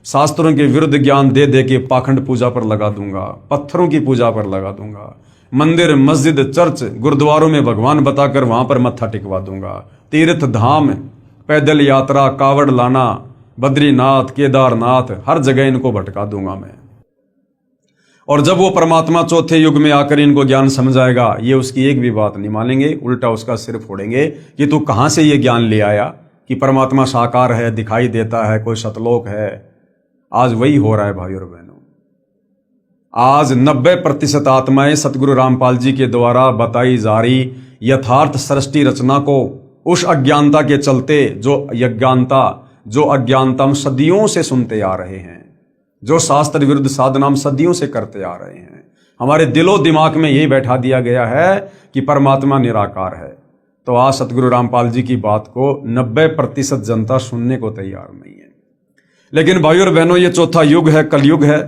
शास्त्रों के विरुद्ध ज्ञान दे दे के पाखंड पूजा पर लगा दूंगा, पत्थरों की पूजा पर लगा दूंगा, मंदिर, मस्जिद, चर्च, गुरुद्वारों में भगवान बताकर वहां पर मत्था टिकवा दूंगा, तीर्थ धाम, पैदल यात्रा, कावड़ लाना, बद्रीनाथ, केदारनाथ, हर जगह इनको भटका दूंगा मैं। और जब वो परमात्मा चौथे युग में आकर इनको ज्ञान समझाएगा, ये उसकी एक भी बात नहीं मानेंगे, उल्टा उसका सिर फोड़ेंगे कि तू कहां से ये ज्ञान ले आया कि परमात्मा साकार है, दिखाई देता है, कोई सतलोक है। आज वही हो रहा है भाइयों और बहनों। आज 90% आत्माएं सतगुरु रामपाल जी के द्वारा बताई जा रही यथार्थ सृष्टि रचना को उस अज्ञानता के चलते, जो अज्ञानता हम सदियों से सुनते आ रहे हैं, जो शास्त्र विरुद्ध साधना हम सदियों से करते आ रहे हैं, हमारे दिलो दिमाग में यही बैठा दिया गया है कि परमात्मा निराकार है। तो आज सतगुरु रामपाल जी की बात को 90% जनता सुनने को तैयार नहीं है। लेकिन भाइयों और बहनों, ये चौथा युग है, कलयुग है।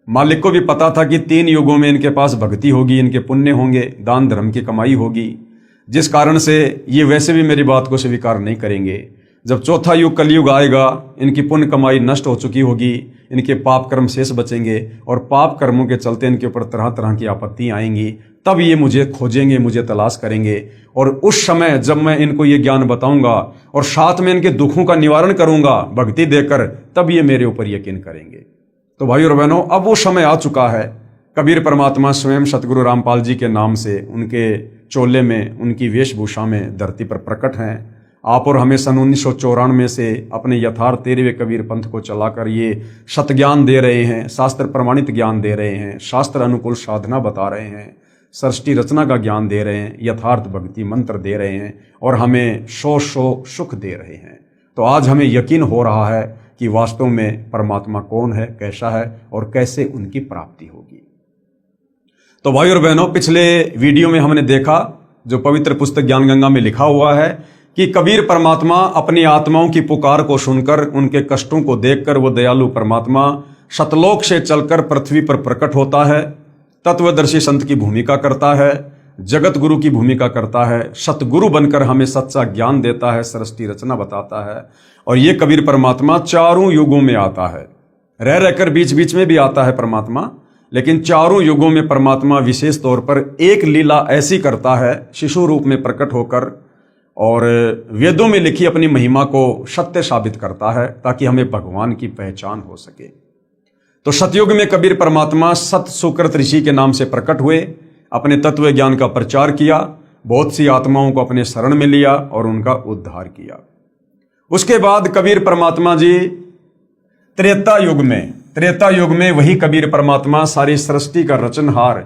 मालिक को भी पता था कि 3 युगों में इनके पास भक्ति होगी, इनके पुण्य होंगे, दान धर्म की कमाई होगी, जिस कारण से ये वैसे भी मेरी बात को स्वीकार नहीं करेंगे। जब चौथा युग कलयुग आएगा, इनकी पुण्य कमाई नष्ट हो चुकी होगी, इनके पाप कर्म शेष बचेंगे, और पाप कर्मों के चलते इनके ऊपर तरह तरह की आपत्ति आएंगी। तब ये मुझे खोजेंगे, मुझे तलाश करेंगे, और उस समय जब मैं इनको ये ज्ञान बताऊंगा और साथ में इनके दुखों का निवारण करूंगा भक्ति देकर, तब ये मेरे ऊपर यकीन करेंगे। तो भाइयों और बहनों, अब वो समय आ चुका है। कबीर परमात्मा स्वयं सतगुरु रामपाल जी के नाम से, उनके चोले में, उनकी वेशभूषा में धरती पर प्रकट हैं। आप और हमें सन 1994 से अपने यथार्थ 13वें कबीर पंथ को चलाकर ये सत ज्ञान दे रहे हैं, शास्त्र प्रमाणित ज्ञान दे रहे हैं, शास्त्र अनुकूल साधना बता रहे हैं, सृष्टि रचना का ज्ञान दे रहे हैं, यथार्थ भक्ति मंत्र दे रहे हैं, और हमें सो सुख दे रहे हैं। तो आज हमें यकीन हो रहा है कि वास्तव में परमात्मा कौन है, कैसा है, और कैसे उनकी प्राप्ति होगी। तो भाई और बहनों, पिछले वीडियो में हमने देखा, जो पवित्र पुस्तक ज्ञान गंगा में लिखा हुआ है, कि कबीर परमात्मा अपनी आत्माओं की पुकार को सुनकर, उनके कष्टों को देखकर, वो दयालु परमात्मा सतलोक से चलकर पृथ्वी पर प्रकट होता है, तत्वदर्शी संत की भूमिका करता है, जगत गुरु की भूमिका करता है, सतगुरु बनकर हमें सच्चा ज्ञान देता है, सृष्टि रचना बताता है। और ये कबीर परमात्मा चारों युगों में आता है, रह रहकर बीच बीच में भी आता है परमात्मा, लेकिन चारों युगों में परमात्मा विशेष तौर पर एक लीला ऐसी करता है, शिशु रूप में प्रकट होकर, और वेदों में लिखी अपनी महिमा को सत्य साबित करता है, ताकि हमें भगवान की पहचान हो सके। तो सतयुग में कबीर परमात्मा सत सुकृत ऋषि के नाम से प्रकट हुए, अपने तत्व ज्ञान का प्रचार किया, बहुत सी आत्माओं को अपने शरण में लिया और उनका उद्धार किया। उसके बाद कबीर परमात्मा जी त्रेता युग में वही कबीर परमात्मा सारी सृष्टि का रचनहार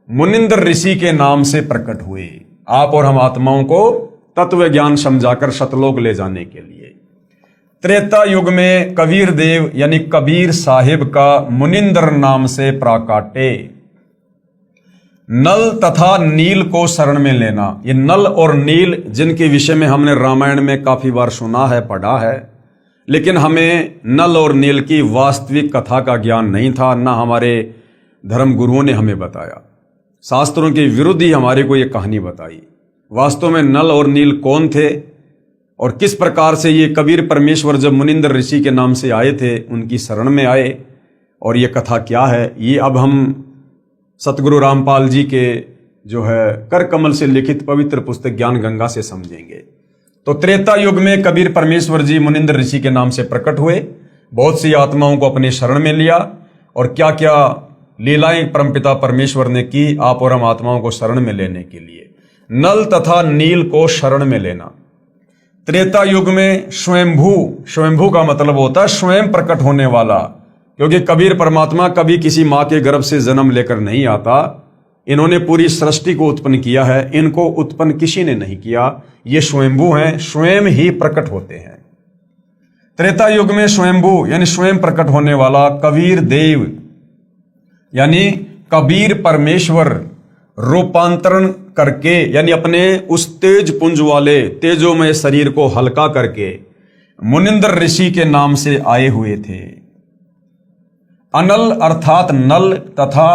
मुनिंदर ऋषि के नाम से प्रकट हुए, आप और हम आत्माओं को तत्व ज्ञान समझाकर सतलोक ले जाने के लिए। त्रेता युग में कबीर देव यानी कबीर साहिब का मुनिंदर नाम से प्राकाटे। नल तथा नील को शरण में लेना, ये नल और नील जिनके विषय में हमने रामायण में काफी बार सुना है, पढ़ा है, लेकिन हमें नल और नील की वास्तविक कथा का ज्ञान नहीं था, ना हमारे धर्म गुरुओं ने हमें बताया। शास्त्रों के विरुद्ध ही हमारे को ये कहानी बताई। वास्तव में नल और नील कौन थे और किस प्रकार से ये कबीर परमेश्वर जब मुनिंदर ऋषि के नाम से आए थे, उनकी शरण में आए, और ये कथा क्या है, ये अब हम सतगुरु रामपाल जी के जो है कर कमल से लिखित पवित्र पुस्तक ज्ञान गंगा से समझेंगे। तो त्रेता युग में कबीर परमेश्वर जी मुनिंद्र ऋषि के नाम से प्रकट हुए, बहुत सी आत्माओं को अपने शरण में लिया और क्या क्या लीलाएं परमपिता परमेश्वर ने की आप और हम आत्माओं को शरण में लेने के लिए। नल तथा नील को शरण में लेना। त्रेता युग में स्वयंभू का मतलब होता है स्वयं प्रकट होने वाला, क्योंकि कबीर परमात्मा कभी किसी मां के गर्भ से जन्म लेकर नहीं आता। इन्होंने पूरी सृष्टि को उत्पन्न किया है, इनको उत्पन्न किसी ने नहीं किया। ये स्वयंभू हैं, स्वयं ही प्रकट होते हैं। त्रेता युग में स्वयंभू यानी स्वयं प्रकट होने वाला कबीर देव यानी कबीर परमेश्वर रूपांतरण करके यानी अपने उस तेज पुंज वाले तेजोमय शरीर को हल्का करके मुनिंद्र ऋषि के नाम से आए हुए थे। अनल अर्थात नल तथा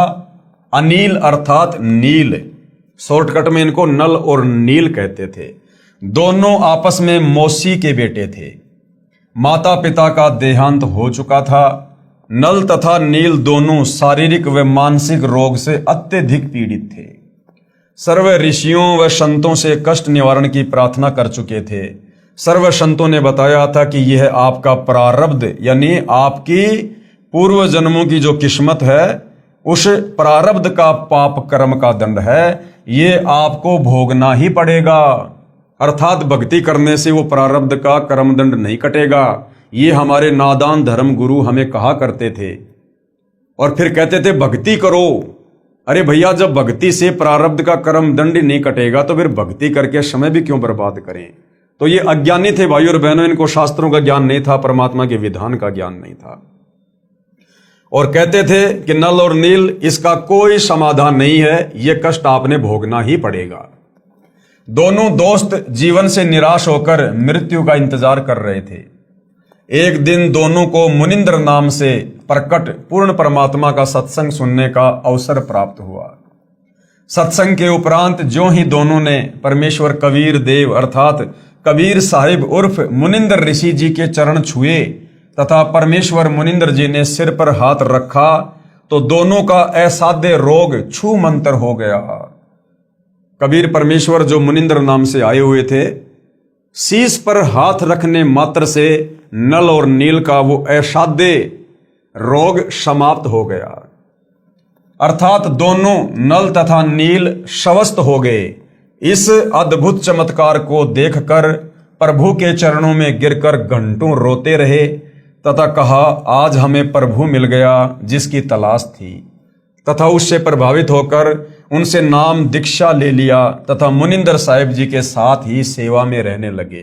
अनील अर्थात नील, शॉर्टकट में इनको नल और नील कहते थे। दोनों आपस में मौसी के बेटे थे। माता पिता का देहांत हो चुका था। नल तथा नील दोनों शारीरिक व मानसिक रोग से अत्यधिक पीड़ित थे। सर्व ऋषियों व संतों से कष्ट निवारण की प्रार्थना कर चुके थे। सर्व संतों ने बताया था कि यह आपका प्रारब्ध यानी आपकी पूर्व जन्मों की जो किस्मत है, उस प्रारब्ध का पाप कर्म का दंड है, ये आपको भोगना ही पड़ेगा। अर्थात भक्ति करने से वो प्रारब्ध का कर्म दंड नहीं कटेगा। ये हमारे नादान धर्म गुरु हमें कहा करते थे और फिर कहते थे भक्ति करो। अरे भैया, जब भक्ति से प्रारब्ध का कर्म दंड नहीं कटेगा तो फिर भक्ति करके समय भी क्यों बर्बाद करें। तो ये अज्ञानी थे भाई और बहनों, इनको शास्त्रों का ज्ञान नहीं था, परमात्मा के विधान का ज्ञान नहीं था और कहते थे कि नल और नील इसका कोई समाधान नहीं है, ये कष्ट आपने भोगना ही पड़ेगा। दोनों दोस्त जीवन से निराश होकर मृत्यु का इंतजार कर रहे थे। एक दिन दोनों को मुनिंद्र नाम से प्रकट पूर्ण परमात्मा का सत्संग सुनने का अवसर प्राप्त हुआ। सत्संग के उपरांत जो ही दोनों ने परमेश्वर कबीर देव अर्थात कबीर साहिब उर्फ मुनिंद्र ऋषि जी के चरण छुए तथा परमेश्वर मुनिंद्र जी ने सिर पर हाथ रखा तो दोनों का असाध्य रोग छू मंतर हो गया। कबीर परमेश्वर जो मुनिंद्र नाम से आए हुए थे, शीश पर हाथ रखने मात्र से नल और नील का वो असाध्य रोग समाप्त हो गया। अर्थात दोनों नल तथा नील स्वस्थ हो गए। इस अद्भुत चमत्कार को देखकर प्रभु के चरणों में गिरकर घंटों रोते रहे तथा कहा, आज हमें प्रभु मिल गया जिसकी तलाश थी, तथा उससे प्रभावित होकर उनसे नाम दीक्षा ले लिया तथा मुनिंद्र साहिब जी के साथ ही सेवा में रहने लगे।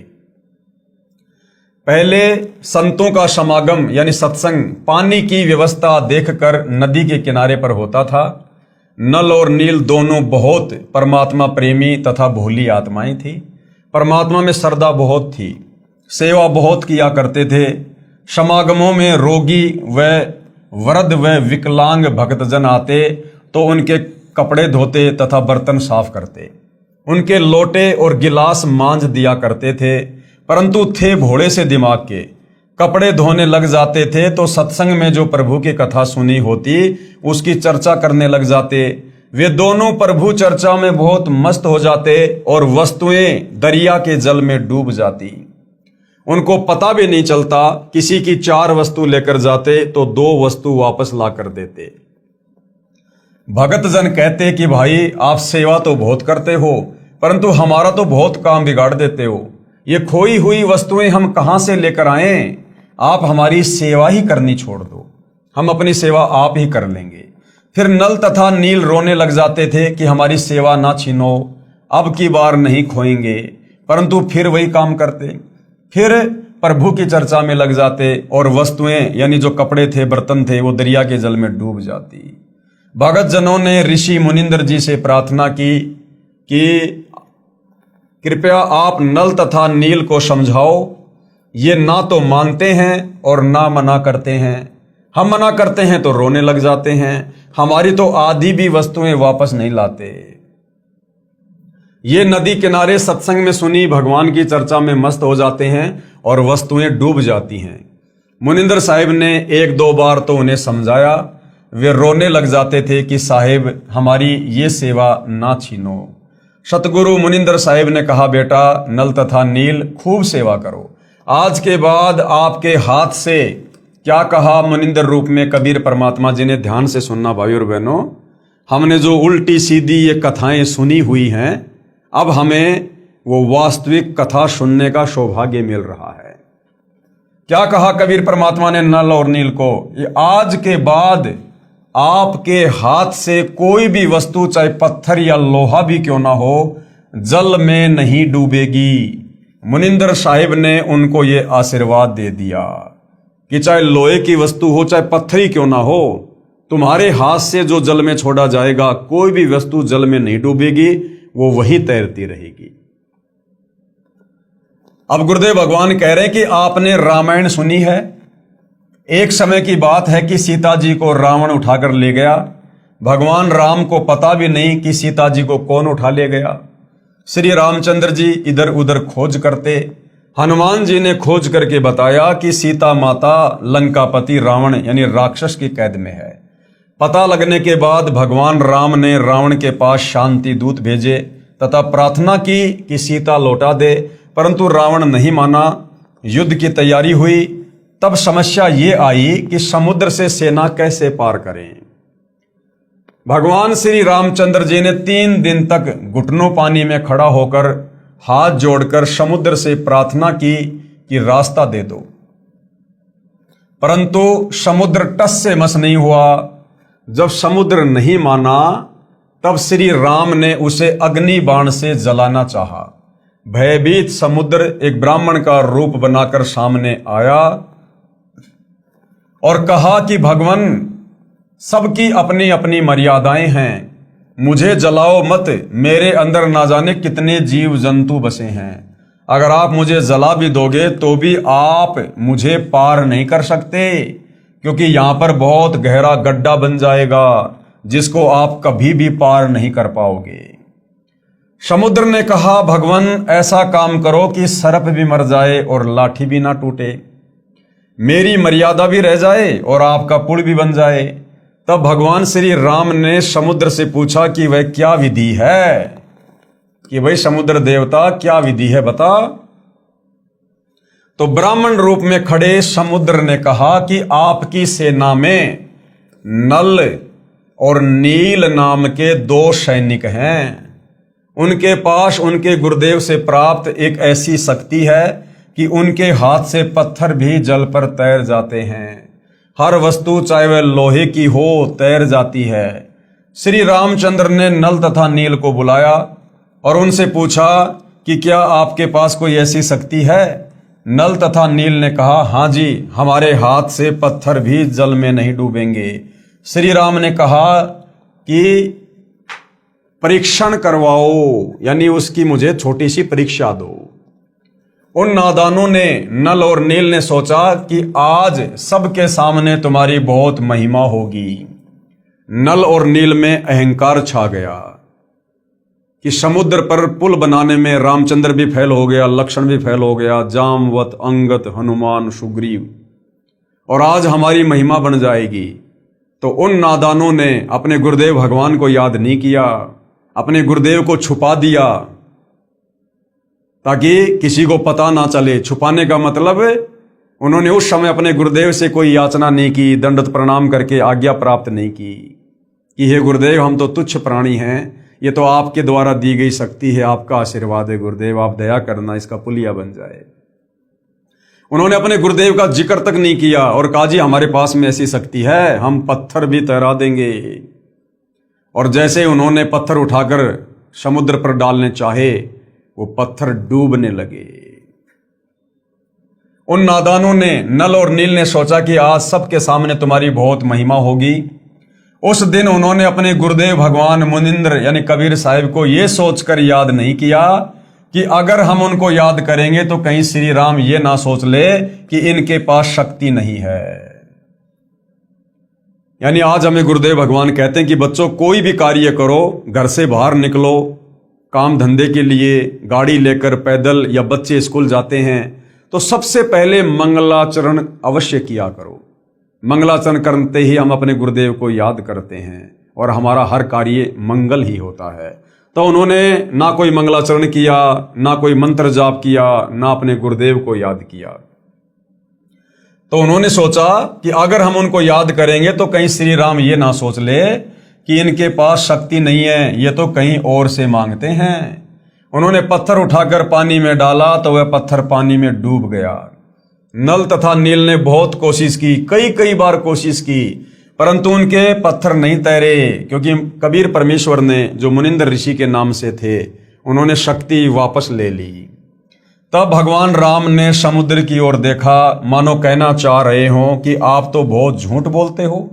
पहले संतों का समागम यानी सत्संग पानी की व्यवस्था देखकर नदी के किनारे पर होता था। नल और नील दोनों बहुत परमात्मा प्रेमी तथा भोली आत्माएं थी। परमात्मा में श्रद्धा बहुत थी, सेवा बहुत किया करते थे। समागमों में रोगी व वृद्ध व विकलांग भक्तजन आते तो उनके कपड़े धोते तथा बर्तन साफ करते, उनके लोटे और गिलास मांझ दिया करते थे। परंतु थे भोले से दिमाग के, कपड़े धोने लग जाते थे तो सत्संग में जो प्रभु की कथा सुनी होती उसकी चर्चा करने लग जाते। वे दोनों प्रभु चर्चा में बहुत मस्त हो जाते और वस्तुएं दरिया के जल में डूब जाती। उनको पता भी नहीं चलता, किसी की 4 वस्तु लेकर जाते तो 2 वस्तु वापस ला कर देते। भगत जन कहते कि भाई आप सेवा तो बहुत करते हो परंतु हमारा तो बहुत काम बिगाड़ देते हो, ये खोई हुई वस्तुएं हम कहां से लेकर आए, आप हमारी सेवा ही करनी छोड़ दो, हम अपनी सेवा आप ही कर लेंगे। फिर नल तथा नील रोने लग जाते थे कि हमारी सेवा ना छीनो, अब की बार नहीं खोएंगे, परंतु फिर वही काम करते। फिर प्रभु की चर्चा में लग जाते और वस्तुएं यानी जो कपड़े थे बर्तन थे वो दरिया के जल में डूब जाती। भगत जनों ने ऋषि मुनिंद्र जी से प्रार्थना की कि कृपया आप नल तथा नील को समझाओ, ये ना तो मानते हैं और ना मना करते हैं। हम मना करते हैं तो रोने लग जाते हैं, हमारी तो आधी भी वस्तुएं वापस नहीं लाते। ये नदी किनारे सत्संग में सुनी भगवान की चर्चा में मस्त हो जाते हैं और वस्तुएं डूब जाती हैं। मुनिंद्र साहिब ने 1-2 बार तो उन्हें समझाया, वे रोने लग जाते थे कि साहिब हमारी ये सेवा ना छीनो। सतगुरु मुनिंदर साहिब ने कहा, बेटा नल तथा नील खूब सेवा करो, आज के बाद आपके हाथ से। क्या कहा मुनिंदर रूप में कबीर परमात्मा जी ने, ध्यान से सुनना भाई और बहनों। हमने जो उल्टी सीधी ये कथाएं सुनी हुई हैं, अब हमें वो वास्तविक कथा सुनने का सौभाग्य मिल रहा है। क्या कहा कबीर परमात्मा ने नल और नील को, ये आज के बाद आपके हाथ से कोई भी वस्तु, चाहे पत्थर या लोहा भी क्यों ना हो, जल में नहीं डूबेगी। मुनिंदर साहिब ने उनको ये आशीर्वाद दे दिया कि चाहे लोहे की वस्तु हो, चाहे पत्थरी क्यों ना हो, तुम्हारे हाथ से जो जल में छोड़ा जाएगा, कोई भी वस्तु जल में नहीं डूबेगी, वो वही तैरती रहेगी। अब गुरुदेव भगवान कह रहे हैं कि आपने रामायण सुनी है। एक समय की बात है कि सीता जी को रावण उठाकर ले गया। भगवान राम को पता भी नहीं कि सीता जी को कौन उठा ले गया। श्री रामचंद्र जी इधर उधर खोज करते, हनुमान जी ने खोज करके बताया कि सीता माता लंकापति रावण यानी राक्षस की कैद में है। पता लगने के बाद भगवान राम ने रावण के पास शांति दूत भेजे तथा प्रार्थना की कि सीता लौटा दे, परंतु रावण नहीं माना। युद्ध की तैयारी हुई। तब समस्या ये आई कि समुद्र से सेना कैसे पार करें। भगवान श्री रामचंद्र जी ने 3 दिन तक घुटनों पानी में खड़ा होकर हाथ जोड़कर समुद्र से प्रार्थना की कि रास्ता दे दो, परंतु समुद्र टस से मस नहीं हुआ। जब समुद्र नहीं माना, तब श्री राम ने उसे अग्नि बाण से जलाना चाहा। भयभीत समुद्र एक ब्राह्मण का रूप बनाकर सामने आया और कहा कि भगवान, सबकी अपनी अपनी मर्यादाएं हैं, मुझे जलाओ मत, मेरे अंदर ना जाने कितने जीव जंतु बसे हैं। अगर आप मुझे जला भी दोगे तो भी आप मुझे पार नहीं कर सकते, क्योंकि यहां पर बहुत गहरा गड्ढा बन जाएगा जिसको आप कभी भी पार नहीं कर पाओगे। समुद्र ने कहा, भगवान ऐसा काम करो कि सर्प भी मर जाए और लाठी भी ना टूटे, मेरी मर्यादा भी रह जाए और आपका पुल भी बन जाए। तब भगवान श्री राम ने समुद्र से पूछा कि वह क्या विधि है, कि भाई समुद्र देवता क्या विधि है बता। तो ब्राह्मण रूप में खड़े समुद्र ने कहा कि आपकी सेना में नल और नील नाम के 2 सैनिक हैं। उनके पास उनके गुरुदेव से प्राप्त एक ऐसी शक्ति है कि उनके हाथ से पत्थर भी जल पर तैर जाते हैं। हर वस्तु चाहे वह लोहे की हो तैर जाती है। श्री रामचंद्र ने नल तथा नील को बुलाया और उनसे पूछा कि क्या आपके पास कोई ऐसी शक्ति है। नल तथा नील ने कहा, हाँ जी, हमारे हाथ से पत्थर भी जल में नहीं डूबेंगे। श्री राम ने कहा कि परीक्षण करवाओ, यानी उसकी मुझे छोटी सी परीक्षा दो। उन नादानों ने, नल और नील ने सोचा कि आज सबके सामने तुम्हारी बहुत महिमा होगी। नल और नील में अहंकार छा गया कि समुद्र पर पुल बनाने में रामचंद्र भी फेल हो गया, लक्ष्मण भी फेल हो गया, जामवत, अंगत, हनुमान, सुग्रीव, और आज हमारी महिमा बन जाएगी। तो उन नादानों ने अपने गुरुदेव भगवान को याद नहीं किया, अपने गुरुदेव को छुपा दिया ताकि किसी को पता ना चले। छुपाने का मतलब उन्होंने उस समय अपने गुरुदेव से कोई याचना नहीं की, दंडवत प्रणाम करके आज्ञा प्राप्त नहीं की कि हे गुरुदेव, हम तो तुच्छ प्राणी हैं, ये तो आपके द्वारा दी गई शक्ति है, आपका आशीर्वाद है गुरुदेव, आप दया करना, इसका पुलिया बन जाए। उन्होंने अपने गुरुदेव का जिक्र तक नहीं किया और कहा, जी हमारे पास में ऐसी शक्ति है, हम पत्थर भी तैरा देंगे। और जैसे उन्होंने पत्थर उठाकर समुद्र पर डालने चाहे, वो पत्थर डूबने लगे। उन नादानों ने, नल और नील ने सोचा कि आज सबके सामने तुम्हारी बहुत महिमा होगी। उस दिन उन्होंने अपने गुरुदेव भगवान मुनिंद्र यानी कबीर साहिब को यह सोचकर याद नहीं किया कि अगर हम उनको याद करेंगे तो कहीं श्री राम ये ना सोच ले कि इनके पास शक्ति नहीं है। यानी आज हमें गुरुदेव भगवान कहते हैं कि बच्चों, कोई भी कार्य करो, घर से बाहर निकलो, काम धंधे के लिए गाड़ी लेकर पैदल या बच्चे स्कूल जाते हैं तो सबसे पहले मंगलाचरण अवश्य किया करो। मंगलाचरण करते ही हम अपने गुरुदेव को याद करते हैं और हमारा हर कार्य मंगल ही होता है। तो उन्होंने ना कोई मंगलाचरण किया, ना कोई मंत्र जाप किया, ना अपने गुरुदेव को याद किया। तो उन्होंने सोचा कि अगर हम उनको याद करेंगे तो कहीं श्री राम ये ना सोच ले कि इनके पास शक्ति नहीं है, ये तो कहीं और से मांगते हैं। उन्होंने पत्थर उठाकर पानी में डाला तो वह पत्थर पानी में डूब गया। नल तथा नील ने बहुत कोशिश की, कई कई बार कोशिश की, परंतु उनके पत्थर नहीं तैरे, क्योंकि कबीर परमेश्वर ने, जो मुनिंद्र ऋषि के नाम से थे, उन्होंने शक्ति वापस ले ली। तब भगवान राम ने समुद्र की ओर देखा, मानो कहना चाह रहे हो कि आप तो बहुत झूठ बोलते हो,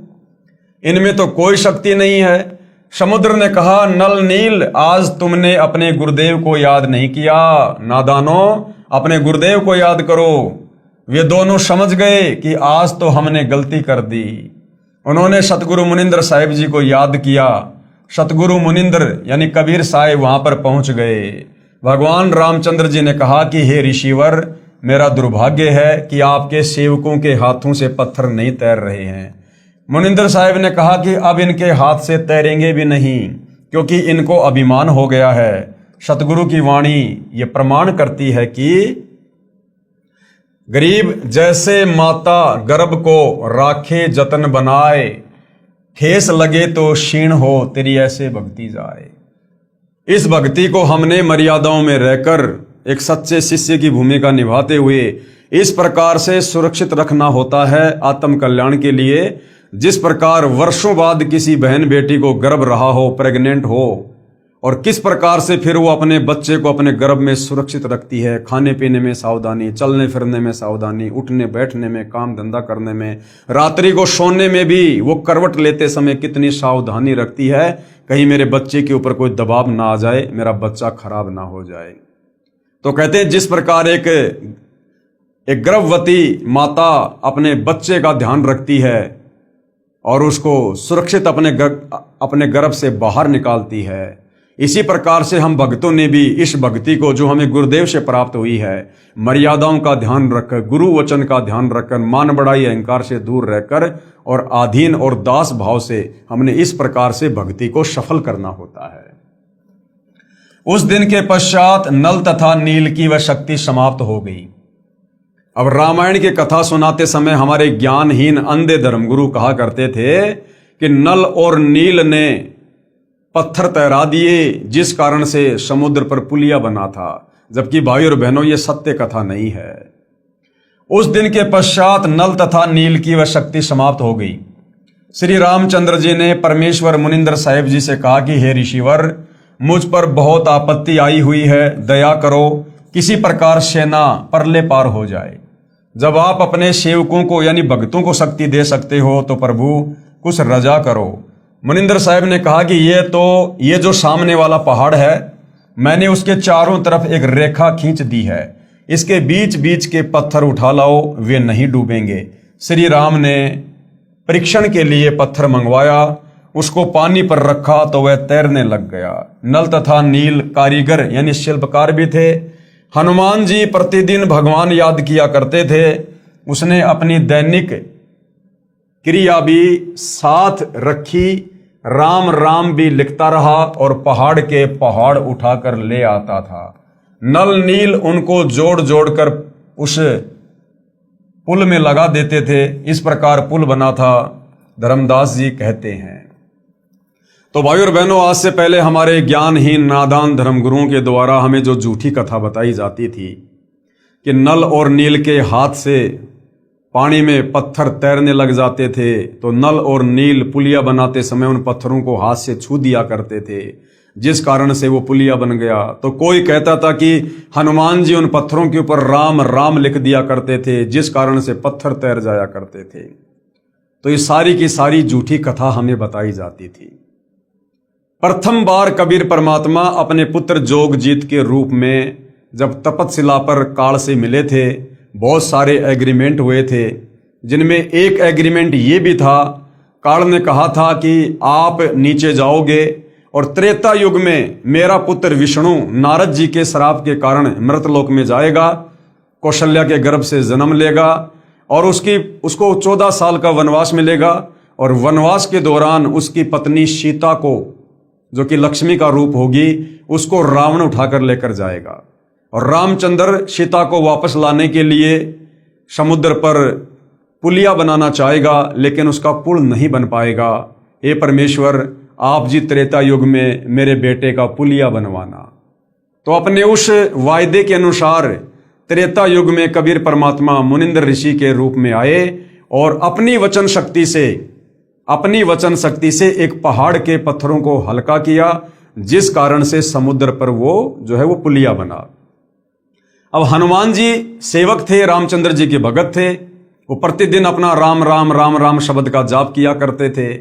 इनमें तो कोई शक्ति नहीं है। समुद्र ने कहा, नल नील, आज तुमने अपने गुरुदेव को याद नहीं किया। नादानो, अपने गुरुदेव को याद करो। वे दोनों समझ गए कि आज तो हमने गलती कर दी। उन्होंने सतगुरु मुनिंद्र साहिब जी को याद किया। सतगुरु मुनिंद्र यानी कबीर साहिब वहां पर पहुंच गए। भगवान रामचंद्र जी ने कहा कि हे ऋषिवर, मेरा दुर्भाग्य है कि आपके सेवकों के हाथों से पत्थर नहीं तैर रहे हैं। मुनिंद्र साहिब ने कहा कि अब इनके हाथ से तैरेंगे भी नहीं, क्योंकि इनको अभिमान हो गया है। सतगुरु की वाणी ये प्रमाण करती है कि गरीब जैसे माता गर्भ को राखे जतन बनाए, ठेस लगे तो क्षीण हो तेरी ऐसे भक्ति जाए। इस भक्ति को हमने मर्यादाओं में रहकर एक सच्चे शिष्य की भूमिका निभाते हुए इस प्रकार से सुरक्षित रखना होता है आत्म कल्याण के लिए, जिस प्रकार वर्षों बाद किसी बहन बेटी को गर्भ रहा हो, प्रेग्नेंट हो, और किस प्रकार से फिर वो अपने बच्चे को अपने गर्भ में सुरक्षित रखती है। खाने पीने में सावधानी, चलने फिरने में सावधानी, उठने बैठने में, काम धंधा करने में, रात्रि को सोने में भी वो करवट लेते समय कितनी सावधानी रखती है, कहीं मेरे बच्चे के ऊपर कोई दबाव ना आ जाए, मेरा बच्चा खराब ना हो जाए। तो कहते हैं जिस प्रकार एक गर्भवती माता अपने बच्चे का ध्यान रखती है और उसको सुरक्षित अपने गर्भ से बाहर निकालती है, इसी प्रकार से हम भक्तों ने भी इस भक्ति को जो हमें गुरुदेव से प्राप्त हुई है, मर्यादाओं का ध्यान रखकर, गुरु वचन का ध्यान रखकर, मान बढ़ाई अहंकार से दूर रहकर और आधीन और दास भाव से हमने इस प्रकार से भक्ति को सफल करना होता है। उस दिन के पश्चात नल तथा नील की वह शक्ति समाप्त हो गई। अब रामायण की कथा सुनाते समय हमारे ज्ञानहीन अंधे धर्मगुरु कहा करते थे कि नल और नील ने पत्थर तैरा दिए, जिस कारण से समुद्र पर पुलिया बना था, जबकि भाई और बहनों ये सत्य कथा नहीं है। उस दिन के पश्चात नल तथा नील की वह शक्ति समाप्त हो गई। श्री रामचंद्र जी ने परमेश्वर मुनिंद्र साहिब जी से कहा कि हे ऋषिवर, मुझ पर बहुत आपत्ति आई हुई है, दया करो, किसी प्रकार सेना परले पार हो जाए। जब आप अपने सेवकों को यानी भक्तों को शक्ति दे सकते हो तो प्रभु कुछ रजा करो। मुनिंद्र साहिब ने कहा कि ये जो सामने वाला पहाड़ है, मैंने उसके चारों तरफ एक रेखा खींच दी है, इसके बीच बीच के पत्थर उठा लाओ, वे नहीं डूबेंगे। श्री राम ने परीक्षण के लिए पत्थर मंगवाया, उसको पानी पर रखा तो वह तैरने लग गया। नल तथा नील कारीगर यानी शिल्पकार भी थे। हनुमान जी प्रतिदिन भगवान याद किया करते थे। उसने अपनी दैनिक क्रिया भी साथ रखी, राम राम भी लिखता रहा और पहाड़ के पहाड़ उठाकर ले आता था। नल नील उनको जोड़ जोड़कर उस पुल में लगा देते थे। इस प्रकार पुल बना था, धर्मदास जी कहते हैं। तो भाई और बहनों, आज से पहले हमारे ज्ञानहीन नादान धर्मगुरुओं के द्वारा हमें जो झूठी कथा बताई जाती थी कि नल और नील के हाथ से पानी में पत्थर तैरने लग जाते थे, तो नल और नील पुलिया बनाते समय उन पत्थरों को हाथ से छू दिया करते थे, जिस कारण से वो पुलिया बन गया। तो कोई कहता था कि हनुमान जी उन पत्थरों के ऊपर राम राम लिख दिया करते थे, जिस कारण से पत्थर तैर जाया करते थे। तो ये सारी की सारी झूठी कथा हमें बताई जाती थी। प्रथम बार कबीर परमात्मा अपने पुत्र जोगजीत के रूप में जब तपतशिला पर काल से मिले थे, बहुत सारे एग्रीमेंट हुए थे, जिनमें एक एग्रीमेंट ये भी था, काल ने कहा था कि आप नीचे जाओगे और त्रेता युग में मेरा पुत्र विष्णु नारद जी के श्राप के कारण मृतलोक में जाएगा, कौशल्या के गर्भ से जन्म लेगा और उसको 14 साल का वनवास मिलेगा, और वनवास के दौरान उसकी पत्नी सीता को, जो कि लक्ष्मी का रूप होगी, उसको रावण उठाकर लेकर जाएगा। और रामचंद्र सीता को वापस लाने के लिए समुद्र पर पुलिया बनाना चाहेगा, लेकिन उसका पुल नहीं बन पाएगा। हे परमेश्वर, आप जी त्रेता युग में मेरे बेटे का पुलिया बनवाना। तो अपने उस वायदे के अनुसार त्रेता युग में कबीर परमात्मा मुनिंद्र ऋषि के रूप में आए और अपनी वचन शक्ति से एक पहाड़ के पत्थरों को हल्का किया, जिस कारण से समुद्र पर वो पुलिया बना। अब हनुमान जी सेवक थे, रामचंद्र जी के भगत थे। वो प्रतिदिन अपना राम राम राम राम शब्द का जाप किया करते थे।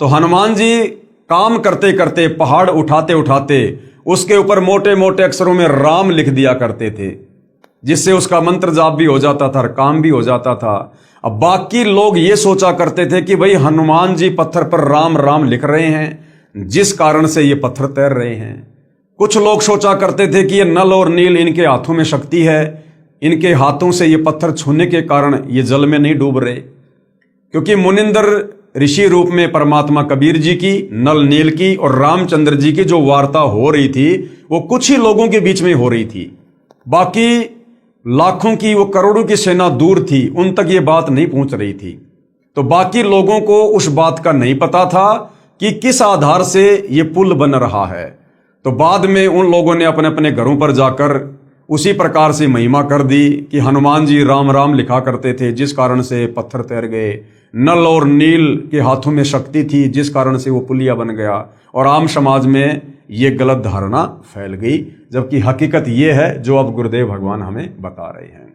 तो हनुमान जी काम करते करते, पहाड़ उठाते उठाते उसके ऊपर मोटे मोटे अक्षरों में राम लिख दिया करते थे, जिससे उसका मंत्र जाप भी हो जाता था और काम भी हो जाता था। अब बाकी लोग ये सोचा करते थे कि भाई हनुमान जी पत्थर पर राम राम लिख रहे हैं, जिस कारण से ये पत्थर तैर रहे हैं। कुछ लोग सोचा करते थे कि ये नल और नील इनके हाथों में शक्ति है, इनके हाथों से ये पत्थर छूने के कारण ये जल में नहीं डूब रहे। क्योंकि मुनिंद्र ऋषि रूप में परमात्मा कबीर जी की, नल नील की और रामचंद्र जी की जो वार्ता हो रही थी, वो कुछ ही लोगों के बीच में हो रही थी। बाकी लाखों की, वो करोड़ों की सेना दूर थी, उन तक ये बात नहीं पहुंच रही थी। तो बाकी लोगों को उस बात का नहीं पता था कि किस आधार से ये पुल बन रहा है। तो बाद में उन लोगों ने अपने अपने घरों पर जाकर उसी प्रकार से महिमा कर दी कि हनुमान जी राम राम लिखा करते थे, जिस कारण से पत्थर तैर गए। नल और नील के हाथों में शक्ति थी, जिस कारण से वो पुलिया बन गया। और आम समाज में ये गलत धारणा फैल गई, जबकि हकीकत ये है जो अब गुरुदेव भगवान हमें बता रहे हैं।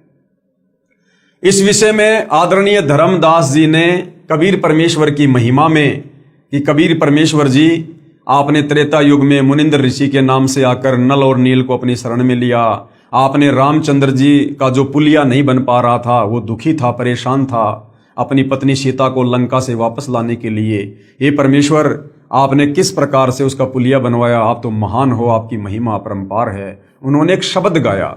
इस विषय में आदरणीय धर्मदास जी ने कबीर परमेश्वर की महिमा में कि कबीर परमेश्वर जी आपने त्रेता युग में मुनिंद्र ऋषि के नाम से आकर नल और नील को अपनी शरण में लिया। आपने रामचंद्र जी का जो पुलिया नहीं बन पा रहा था, वो दुखी था, परेशान था, अपनी पत्नी सीता को लंका से वापस लाने के लिए। हे परमेश्वर, आपने किस प्रकार से उसका पुलिया बनवाया, आप तो महान हो, आपकी महिमा अपरंपार है। उन्होंने एक शब्द गाया।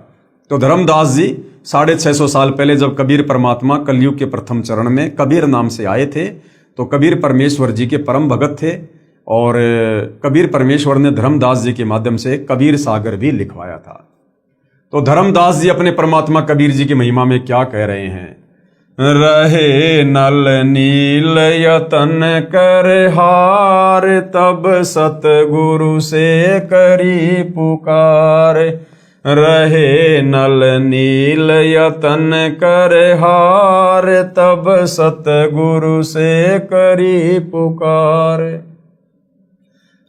तो धर्मदास जी 650 साल पहले जब कबीर परमात्मा कलयुग के प्रथम चरण में कबीर नाम से आए थे, तो कबीर परमेश्वर जी के परम भगत थे, और कबीर परमेश्वर ने धर्मदास जी के माध्यम से कबीर सागर भी लिखवाया था। तो धर्मदास जी अपने परमात्मा कबीर जी की महिमा में क्या कह रहे हैं? रहे नल नील यतन कर हार, तब सतगुरु से करी पुकार। रहे नल नील यतन कर हार, तब सतगुरु से करी पुकार।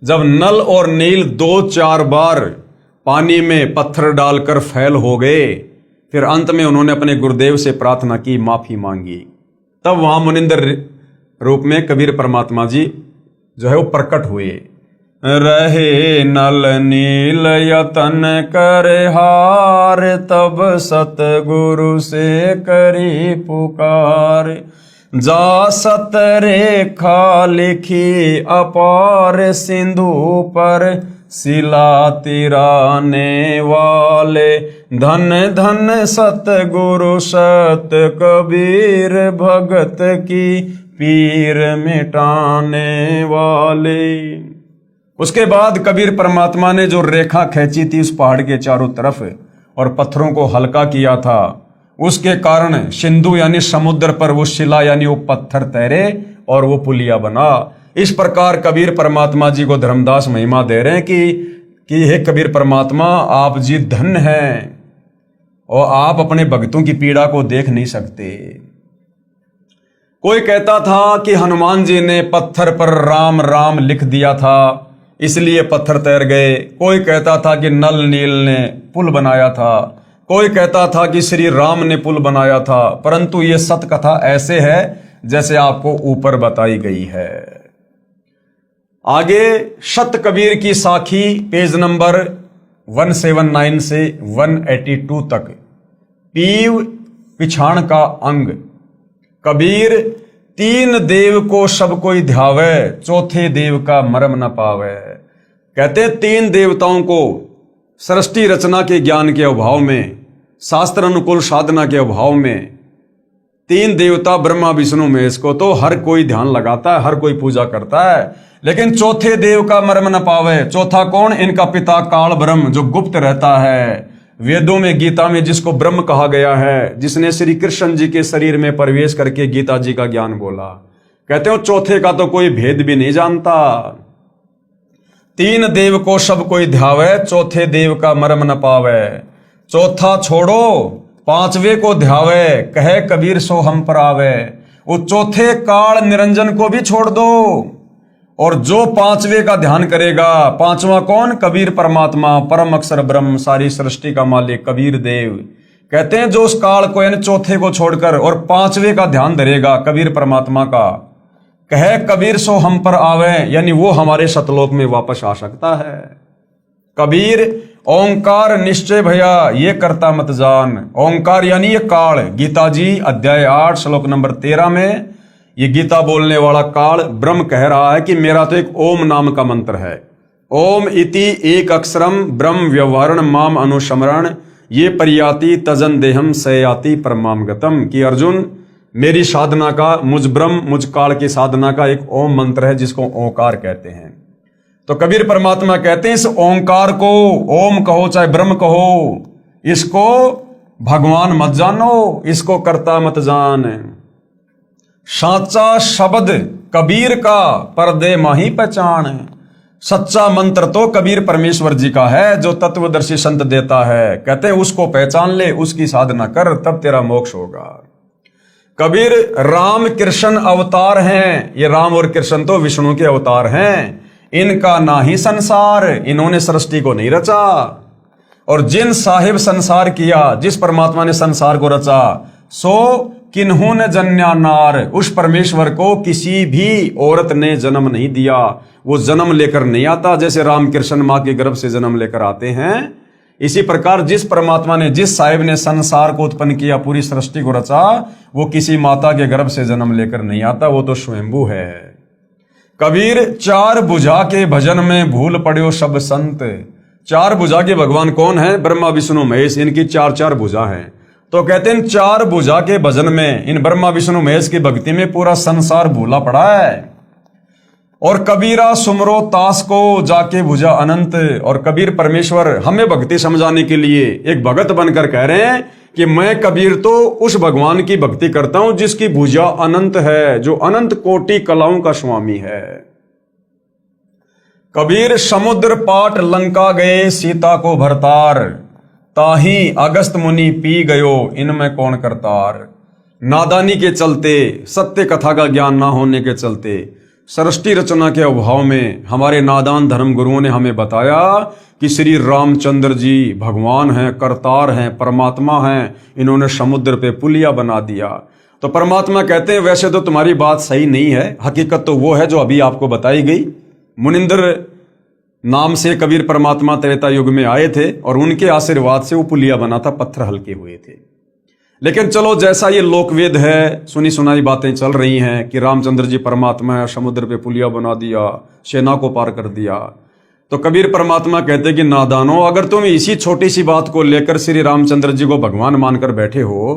जब नल और नील 2-4 बार पानी में पत्थर डालकर फैल हो गए, फिर अंत में उन्होंने अपने गुरुदेव से प्रार्थना की, माफी मांगी। तब वहां मुनिंद्र रूप में कबीर परमात्मा जी वो प्रकट हुए। रहे नल नील यतन कर हार, तब सतगुरु से करी पुकार। जा सत रेखा लिखी अपार, सिंधु पर शिला तिराने वाले। धन धन सतगुरु सत कबीर, भगत की पीर मिटाने वाले। उसके बाद कबीर परमात्मा ने जो रेखा खींची थी उस पहाड़ के चारों तरफ और पत्थरों को हल्का किया था, उसके कारण सिंधु यानी समुद्र पर वो शिला यानी वो पत्थर तैरे और वो पुलिया बना। इस प्रकार कबीर परमात्मा जी को धर्मदास महिमा दे रहे हैं कि हे कबीर परमात्मा, आप जी धन्य हैं और आप अपने भक्तों की पीड़ा को देख नहीं सकते। कोई कहता था कि हनुमान जी ने पत्थर पर राम राम लिख दिया था, इसलिए पत्थर तैर गए। कोई कहता था कि नल नील ने पुल बनाया था। कोई कहता था कि श्री राम ने पुल बनाया था। परंतु ये सत्य कथा ऐसे है जैसे आपको ऊपर बताई गई है। आगे शत कबीर की साखी पेज नंबर 179 से 182 तक। पीव पिछाण का अंग। कबीर तीन देव को सब कोई ध्यावे, चौथे देव का मरम न पावे। कहते तीन देवताओं को सृष्टि रचना के ज्ञान के अभाव में, शास्त्र अनुकूल साधना के अभाव में तीन देवता ब्रह्मा विष्णु महेश को तो हर कोई ध्यान लगाता है, हर कोई पूजा करता है, लेकिन चौथे देव का मर्म न पावे। चौथा कौन? इनका पिता काल ब्रह्म, जो गुप्त रहता है। वेदों में, गीता में जिसको ब्रह्म कहा गया है, जिसने श्री कृष्ण जी के शरीर में प्रवेश करके गीता जी का ज्ञान बोला, कहते हो चौथे का तो कोई भेद भी नहीं जानता। तीन देव को सब कोई ध्यावे, चौथे देव का मर्म न पावे। चौथा छोड़ो, पांचवे को ध्यावे, कहे कबीर सो हम पर आवे। वो चौथे काल निरंजन को भी छोड़ दो, और जो पांचवे का ध्यान करेगा, पांचवा कौन? कबीर परमात्मा, परम अक्षर ब्रह्म, सारी सृष्टि का मालिक कबीर देव। कहते हैं जो उस काल को यानी चौथे को छोड़कर और पांचवे का ध्यान धरेगा, कबीर परमात्मा का, कहे कबीर सो हम पर आवे, यानी वो हमारे सतलोक में वापस आ सकता है। कबीर ओंकार निश्चय भैया ये करता मत जान। ओंकार यानी ये काल। गीता जी अध्याय 8 श्लोक नंबर 13 में ये गीता बोलने वाला काल ब्रह्म कह रहा है कि मेरा तो एक ओम नाम का मंत्र है। ओम इति एक अक्षरम ब्रह्म व्यवहारण माम अनुस्मरण ये परियाति तजन देहम सयाति परमाम गतम। कि अर्जुन, मेरी साधना का, मुझ ब्रह्म, मुझ काल की साधना का एक ओम मंत्र है जिसको ओंकार कहते हैं। तो कबीर परमात्मा कहते हैं इस ओंकार को, ओम कहो चाहे ब्रह्म कहो, इसको भगवान मत जानो, इसको कर्ता मत जान। साचा शब्द कबीर का पर्दे माही पहचान। सच्चा मंत्र तो कबीर परमेश्वर जी का है जो तत्वदर्शी संत देता है। कहते हैं उसको पहचान ले, उसकी साधना कर, तब तेरा मोक्ष होगा। कबीर राम कृष्ण अवतार हैं। ये राम और कृष्ण तो विष्णु के अवतार हैं। इनका ना ही संसार, इन्होंने सृष्टि को नहीं रचा। और जिन साहिब संसार किया, जिस परमात्मा ने संसार को रचा, सो किन्हों ने जन्या नार, उस परमेश्वर को किसी भी औरत ने जन्म नहीं दिया। वो जन्म लेकर नहीं आता, जैसे राम कृष्ण माँ के गर्भ से जन्म लेकर आते हैं। इसी प्रकार जिस परमात्मा ने, जिस साहिब ने संसार को उत्पन्न किया, पूरी सृष्टि को रचा, वो किसी माता के गर्भ से जन्म लेकर नहीं आता, वो तो स्वयंभू है। कबीर चार भुजा के भजन में भूल पड़ो सब संत। चार भुजा के भगवान कौन है? ब्रह्मा विष्णु महेश, इनकी चार चार भुजा हैं। तो कहते हैं चार भुजा के भजन में, इन ब्रह्मा विष्णु महेश की भक्ति में पूरा संसार भूला पड़ा है। और कबीरा सुमरो तास को जाके भुजा अनंत। और कबीर परमेश्वर हमें भक्ति समझाने के लिए एक भगत बनकर कह रहे हैं कि मैं कबीर तो उस भगवान की भक्ति करता हूं जिसकी भुजा अनंत है, जो अनंत कोटि कलाओं का स्वामी है। कबीर समुद्र पाट लंका गए सीता को भरतार, ताही अगस्त मुनि पी गयो इनमें कौन करतार। नादानी के चलते, सत्य कथा का ज्ञान ना होने के चलते, सृष्टि रचना के अभाव में हमारे नादान धर्म गुरुओं ने हमें बताया कि श्री रामचंद्र जी भगवान हैं, करतार हैं, परमात्मा हैं। इन्होंने समुद्र पे पुलिया बना दिया। तो परमात्मा कहते हैं वैसे तो तुम्हारी बात सही नहीं है, हकीकत तो वो है जो अभी आपको बताई गई। मुनिंद्र नाम से कबीर परमात्मा त्रेता युग में आए थे और उनके आशीर्वाद से वो पुलिया बना था, पत्थर हल्के हुए थे। लेकिन चलो जैसा ये लोकवेद है, सुनी सुनाई बातें चल रही हैं कि रामचंद्र जी परमात्मा है, समुद्र पे पुलिया बना दिया, सेना को पार कर दिया। तो कबीर परमात्मा कहते कि नादानो, अगर तुम इसी छोटी सी बात को लेकर श्री रामचंद्र जी को भगवान मानकर बैठे हो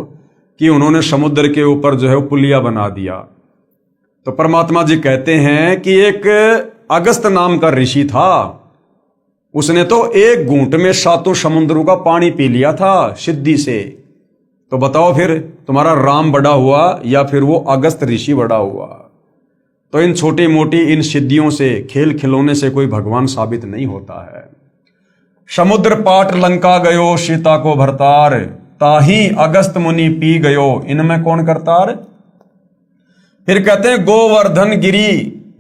कि उन्होंने समुद्र के ऊपर जो है पुलिया बना दिया, तो परमात्मा जी कहते हैं कि एक अगस्त नाम का ऋषि था, उसने तो एक घूंट में 7 समुद्रों का पानी पी लिया था सिद्धि से। तो बताओ फिर तुम्हारा राम बड़ा हुआ या फिर वो अगस्त ऋषि बड़ा हुआ? तो इन छोटी मोटी इन सिद्धियों से, खेल खिलौने से कोई भगवान साबित नहीं होता है। समुद्र पाट लंका गयो सीता को भरतार, ताही अगस्त मुनि पी गयो इनमें कौन करतार। फिर कहते हैं गोवर्धन गिरी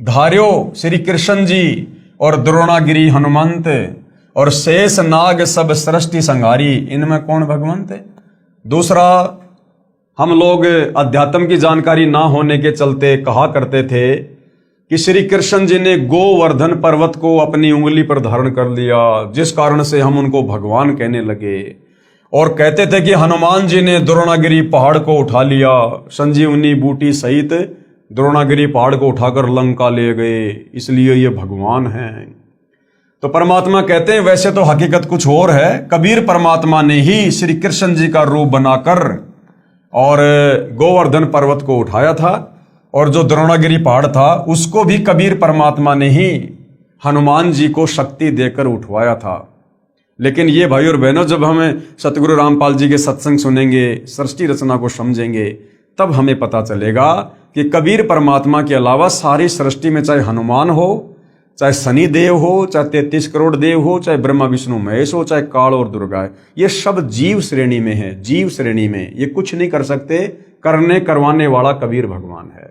धार्यो श्री कृष्ण जी और द्रोणागिरी हनुमंत, और शेष नाग सब सृष्टि संहारी इनमें कौन भगवंत। दूसरा, हम लोग अध्यात्म की जानकारी ना होने के चलते कहा करते थे कि श्री कृष्ण जी ने गोवर्धन पर्वत को अपनी उंगली पर धारण कर लिया, जिस कारण से हम उनको भगवान कहने लगे। और कहते थे कि हनुमान जी ने द्रोणागिरी पहाड़ को उठा लिया, संजीवनी बूटी सहित द्रोणागिरी पहाड़ को उठाकर लंका ले गए, इसलिए ये भगवान हैं। तो परमात्मा कहते हैं वैसे तो हकीकत कुछ और है। कबीर परमात्मा ने ही श्री कृष्ण जी का रूप बनाकर और गोवर्धन पर्वत को उठाया था, और जो द्रोणागिरी पहाड़ था उसको भी कबीर परमात्मा ने ही हनुमान जी को शक्ति देकर उठवाया था। लेकिन ये भाई और बहनों, जब हमें सतगुरु रामपाल जी के सत्संग सुनेंगे, सृष्टि रचना को समझेंगे, तब हमें पता चलेगा कि कबीर परमात्मा के अलावा सारी सृष्टि में चाहे हनुमान हो, चाहे शनि देव हो, चाहे 33 करोड़ देव हो, चाहे ब्रह्मा विष्णु महेश हो, चाहे काल और दुर्गा है, ये सब जीव श्रेणी में है। जीव श्रेणी में ये कुछ नहीं कर सकते, करने करवाने वाला कबीर भगवान है।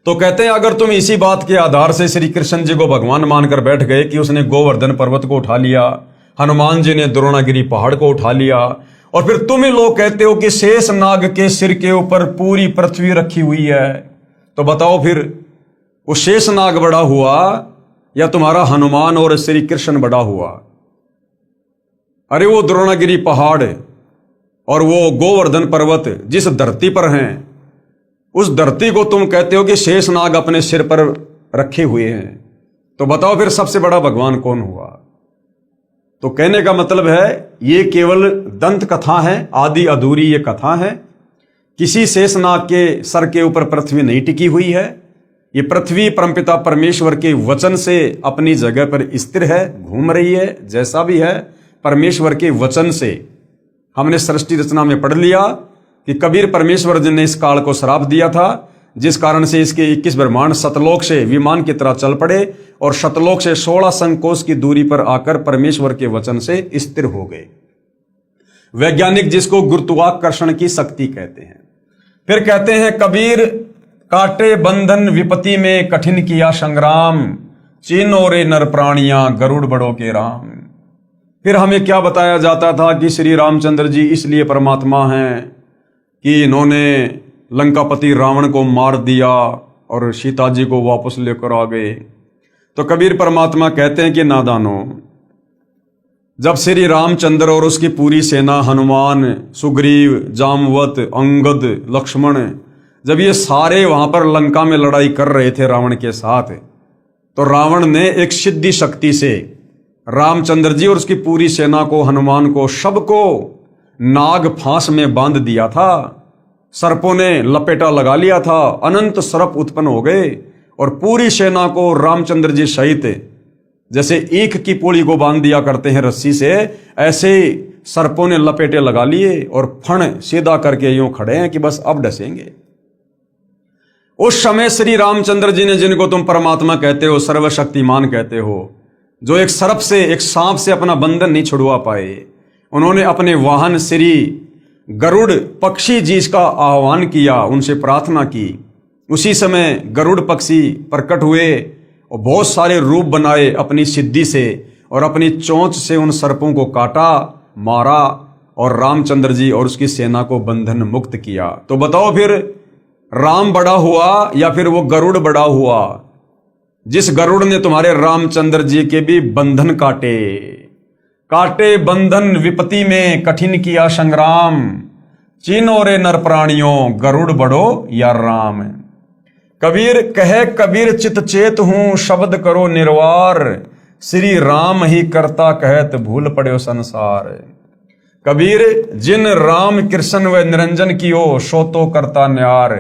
तो कहते हैं अगर तुम इसी बात के आधार से श्री कृष्ण जी को भगवान मानकर बैठ गए कि उसने गोवर्धन पर्वत को उठा लिया, हनुमान जी ने द्रोणागिरी पहाड़ को उठा लिया, और फिर तुम ही लोग कहते हो कि शेष नाग के सिर के ऊपर पूरी पृथ्वी रखी हुई है, तो बताओ फिर वो शेष नाग बड़ा हुआ या तुम्हारा हनुमान और श्री कृष्ण बड़ा हुआ? अरे वो द्रोणागिरी पहाड़ और वो गोवर्धन पर्वत जिस धरती पर हैं, उस धरती को तुम कहते हो कि शेष नाग अपने सिर पर रखे हुए हैं, तो बताओ फिर सबसे बड़ा भगवान कौन हुआ? तो कहने का मतलब है ये केवल दंत कथा है, आदि अधूरी ये कथा है। किसी शेष नाग के सर के ऊपर पृथ्वी नहीं टिकी हुई है। ये पृथ्वी परमपिता परमेश्वर के वचन से अपनी जगह पर स्थिर है, घूम रही है। जैसा भी है परमेश्वर के वचन से। हमने सृष्टि रचना में पढ़ लिया कि कबीर परमेश्वर जी ने इस काल को श्राप दिया था, जिस कारण से इसके 21 ब्रह्मांड सतलोक से विमान की तरह चल पड़े और सतलोक से 16 संकोश की दूरी पर आकर परमेश्वर के वचन से स्थिर हो गए। वैज्ञानिक जिसको गुरुत्वाकर्षण की शक्ति कहते हैं। फिर कहते हैं कबीर काटे बंधन विपत्ति में कठिन किया संग्राम, चीनो रे नर प्राणियां गरुड़ बड़ों के राम। फिर हमें क्या बताया जाता था कि श्री रामचंद्र जी इसलिए परमात्मा हैं कि इन्होंने लंकापति रावण को मार दिया और सीता जी को वापस लेकर आ गए। तो कबीर परमात्मा कहते हैं कि नादानो, जब श्री रामचंद्र और उसकी पूरी सेना हनुमान, सुग्रीव, जामवत, अंगद, लक्ष्मण, जब ये सारे वहां पर लंका में लड़ाई कर रहे थे रावण के साथ, तो रावण ने एक सिद्धि शक्ति से रामचंद्र जी और उसकी पूरी सेना को, हनुमान को, सबको नाग फांस में बांध दिया था। सर्पों ने लपेटा लगा लिया था, अनंत सर्प उत्पन्न हो गए और पूरी सेना को रामचंद्र जी सहित, जैसे ईख की पोली को बांध दिया करते हैं रस्सी से, ऐसे सर्पों ने लपेटे लगा लिए और फण सीधा करके यूं खड़े हैं कि बस अब डसेंगे। उस समय श्री रामचंद्र जी ने, जिनको तुम परमात्मा कहते हो, सर्वशक्तिमान कहते हो, जो एक सर्प से, एक सांप से अपना बंधन नहीं छुड़वा पाए, उन्होंने अपने वाहन श्री गरुड़ पक्षी जी का आह्वान किया, उनसे प्रार्थना की। उसी समय गरुड़ पक्षी प्रकट हुए और बहुत सारे रूप बनाए अपनी सिद्धि से, और अपनी चोंच से उन सर्पों को काटा, मारा और रामचंद्र जी और उसकी सेना को बंधन मुक्त किया। तो बताओ फिर राम बड़ा हुआ या फिर वो गरुड़ बड़ा हुआ, जिस गरुड़ ने तुम्हारे रामचंद्र जी के भी बंधन काटे? काटे बंधन विपत्ति में कठिन किया संग्राम, चीनो रे नर प्राणियों गरुड़ बड़ो या राम। कबीर कहे कबीर चित चेत हूं शब्द करो निर्वार, श्री राम ही करता कहत भूल पड़ो संसार। कबीर जिन राम कृष्ण व निरंजन कियो सो तो करता न्यार।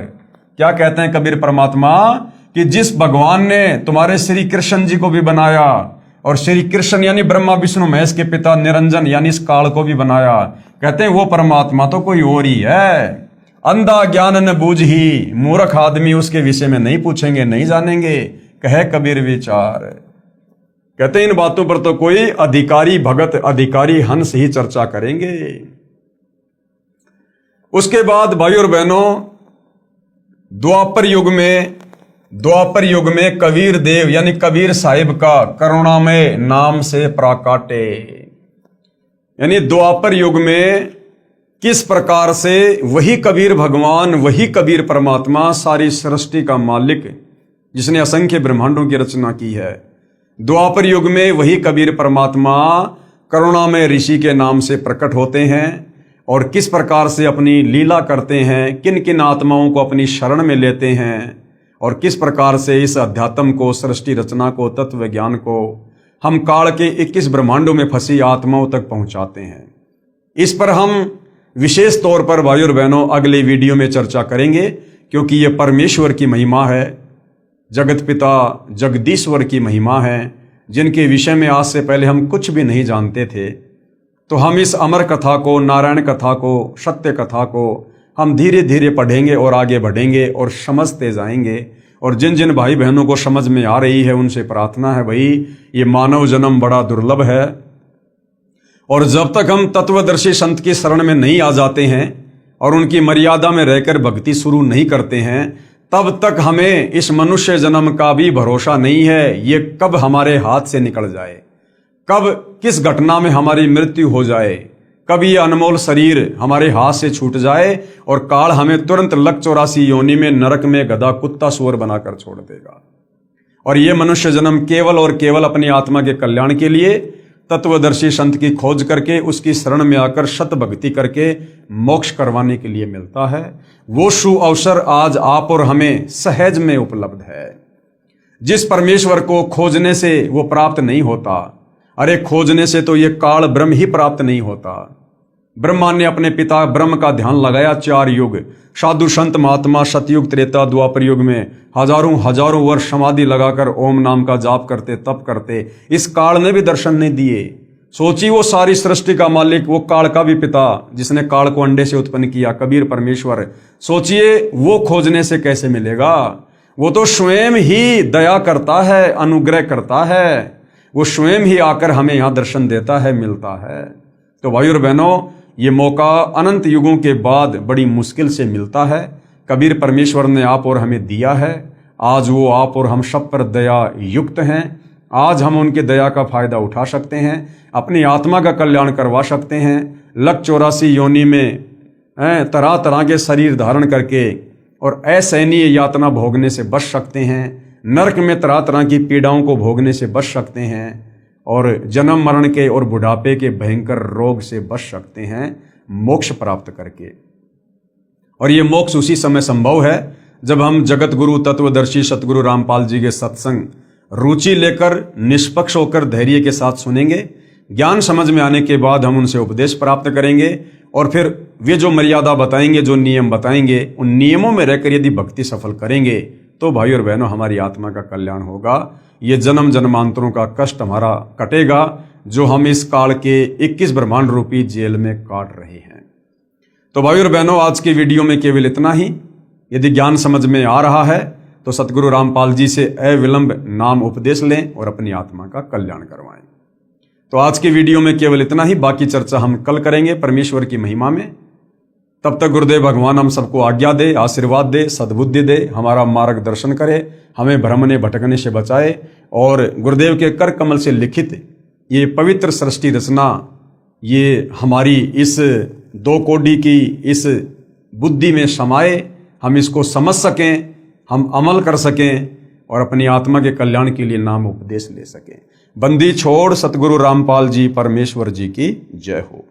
क्या कहते हैं कबीर परमात्मा कि जिस भगवान ने तुम्हारे श्री कृष्ण जी को भी बनाया, और श्री कृष्ण यानी ब्रह्मा विष्णु महेश के पिता, निरंजन यानी इस काल को भी बनाया, कहते हैं वो परमात्मा तो कोई और ही है। अंधा ज्ञान न बूझ ही, मूर्ख आदमी उसके विषय में नहीं पूछेंगे, नहीं जानेंगे, कहे कबीर विचार। कहते हैं इन बातों पर तो कोई अधिकारी भगत, अधिकारी हंस ही चर्चा करेंगे। उसके बाद भाई और बहनों, द्वापर युग में कबीर देव यानी कबीर साहिब का करुणामय नाम से प्राकाटे, यानी द्वापर युग में किस प्रकार से वही कबीर भगवान, वही कबीर परमात्मा, सारी सृष्टि का मालिक, जिसने असंख्य ब्रह्मांडों की रचना की है, द्वापर युग में वही कबीर परमात्मा करुणामय ऋषि के नाम से प्रकट होते हैं और किस प्रकार से अपनी लीला करते हैं, किन किन आत्माओं को अपनी शरण में लेते हैं, और किस प्रकार से इस अध्यात्म को, सृष्टि रचना को, तत्व ज्ञान को हम काल के 21 ब्रह्मांडों में फंसी आत्माओं तक पहुंचाते हैं। इस पर हम विशेष तौर पर भाई और बहनों अगले वीडियो में चर्चा करेंगे, क्योंकि ये परमेश्वर की महिमा है, जगत पिता जगदीश्वर की महिमा है, जिनके विषय में आज से पहले हम कुछ भी नहीं जानते थे। तो हम इस अमर कथा को, नारायण कथा को, सत्य कथा को हम धीरे धीरे पढ़ेंगे और आगे बढ़ेंगे और समझते जाएंगे। और जिन जिन भाई बहनों को समझ में आ रही है उनसे प्रार्थना है, भाई ये मानव जन्म बड़ा दुर्लभ है, और जब तक हम तत्वदर्शी संत की शरण में नहीं आ जाते हैं और उनकी मर्यादा में रहकर भक्ति शुरू नहीं करते हैं, तब तक हमें इस मनुष्य जन्म का भी भरोसा नहीं है। ये कब हमारे हाथ से निकल जाए, कब किस घटना में हमारी मृत्यु हो जाए, कब ये अनमोल शरीर हमारे हाथ से छूट जाए और काल हमें तुरंत लक 84 योनि में, नरक में गधा कुत्ता सुअर बनाकर छोड़ देगा। और ये मनुष्य जन्म केवल और केवल अपनी आत्मा के कल्याण के लिए तत्वदर्शी संत की खोज करके, उसकी शरण में आकर सत भक्ति करके मोक्ष करवाने के लिए मिलता है। वो सु अवसर आज आप और हमें सहज में उपलब्ध है। जिस परमेश्वर को खोजने से वो प्राप्त नहीं होता, अरे खोजने से तो ये काल ब्रह्म ही प्राप्त नहीं होता। ब्रह्मा ने अपने पिता ब्रह्म का ध्यान लगाया 4 युग, साधु संत महात्मा सतयुग त्रेता द्वापर युग में हजारों वर्ष समाधि लगाकर ओम नाम का जाप करते, तप करते, इस काल ने भी दर्शन नहीं दिए। सोची वो सारी सृष्टि का मालिक, वो काल का भी पिता, जिसने काल को अंडे से उत्पन्न किया, कबीर परमेश्वर, सोचिए वो खोजने से कैसे मिलेगा। वो तो स्वयं ही दया करता है, अनुग्रह करता है, वो स्वयं ही आकर हमें यहां दर्शन देता है, मिलता है। तो भाई और बहनों, ये मौका अनंत युगों के बाद बड़ी मुश्किल से मिलता है। कबीर परमेश्वर ने आप और हमें दिया है। आज वो आप और हम सब पर दया युक्त हैं। आज हम उनके दया का फायदा उठा सकते हैं, अपनी आत्मा का कल्याण करवा सकते हैं। लक 84 योनि में तरह तरह के शरीर धारण करके और असहनीय यातना भोगने से बच सकते हैं। नरक में तरह तरह की पीड़ाओं को भोगने से बच सकते हैं और जन्म मरण के और बुढ़ापे के भयंकर रोग से बच सकते हैं मोक्ष प्राप्त करके। और ये मोक्ष उसी समय संभव है जब हम जगत गुरु तत्वदर्शी सतगुरु रामपाल जी के सत्संग रुचि लेकर, निष्पक्ष होकर, धैर्य के साथ सुनेंगे। ज्ञान समझ में आने के बाद हम उनसे उपदेश प्राप्त करेंगे और फिर वे जो मर्यादा बताएंगे, जो नियम बताएंगे, उन नियमों में रहकर यदि भक्ति सफल करेंगे तो भाई और बहनों हमारी आत्मा का कल्याण होगा। ये जन्म जन्मांतरों का कष्ट हमारा कटेगा जो हम इस काल के 21 ब्रह्मांड रूपी जेल में काट रहे हैं। तो भाई और बहनों, आज के वीडियो में केवल इतना ही। यदि ज्ञान समझ में आ रहा है तो सतगुरु रामपाल जी से अविलंब नाम उपदेश लें और अपनी आत्मा का कल्याण करवाएं। तो आज के वीडियो में केवल इतना ही, बाकी चर्चा हम कल करेंगे परमेश्वर की महिमा में। तब तक गुरुदेव भगवान हम सबको आज्ञा दे, आशीर्वाद दे, सद्बुद्धि दे, हमारा मार्गदर्शन करे, हमें भ्रमने भटकने से बचाए और गुरुदेव के कर कमल से लिखित ये पवित्र सृष्टि रचना, ये हमारी इस 2 कोडी की इस बुद्धि में समाये, हम इसको समझ सकें, हम अमल कर सकें और अपनी आत्मा के कल्याण के लिए नाम उपदेश ले सकें। बंदी छोड़ सतगुरु रामपाल जी परमेश्वर जी की जय हो।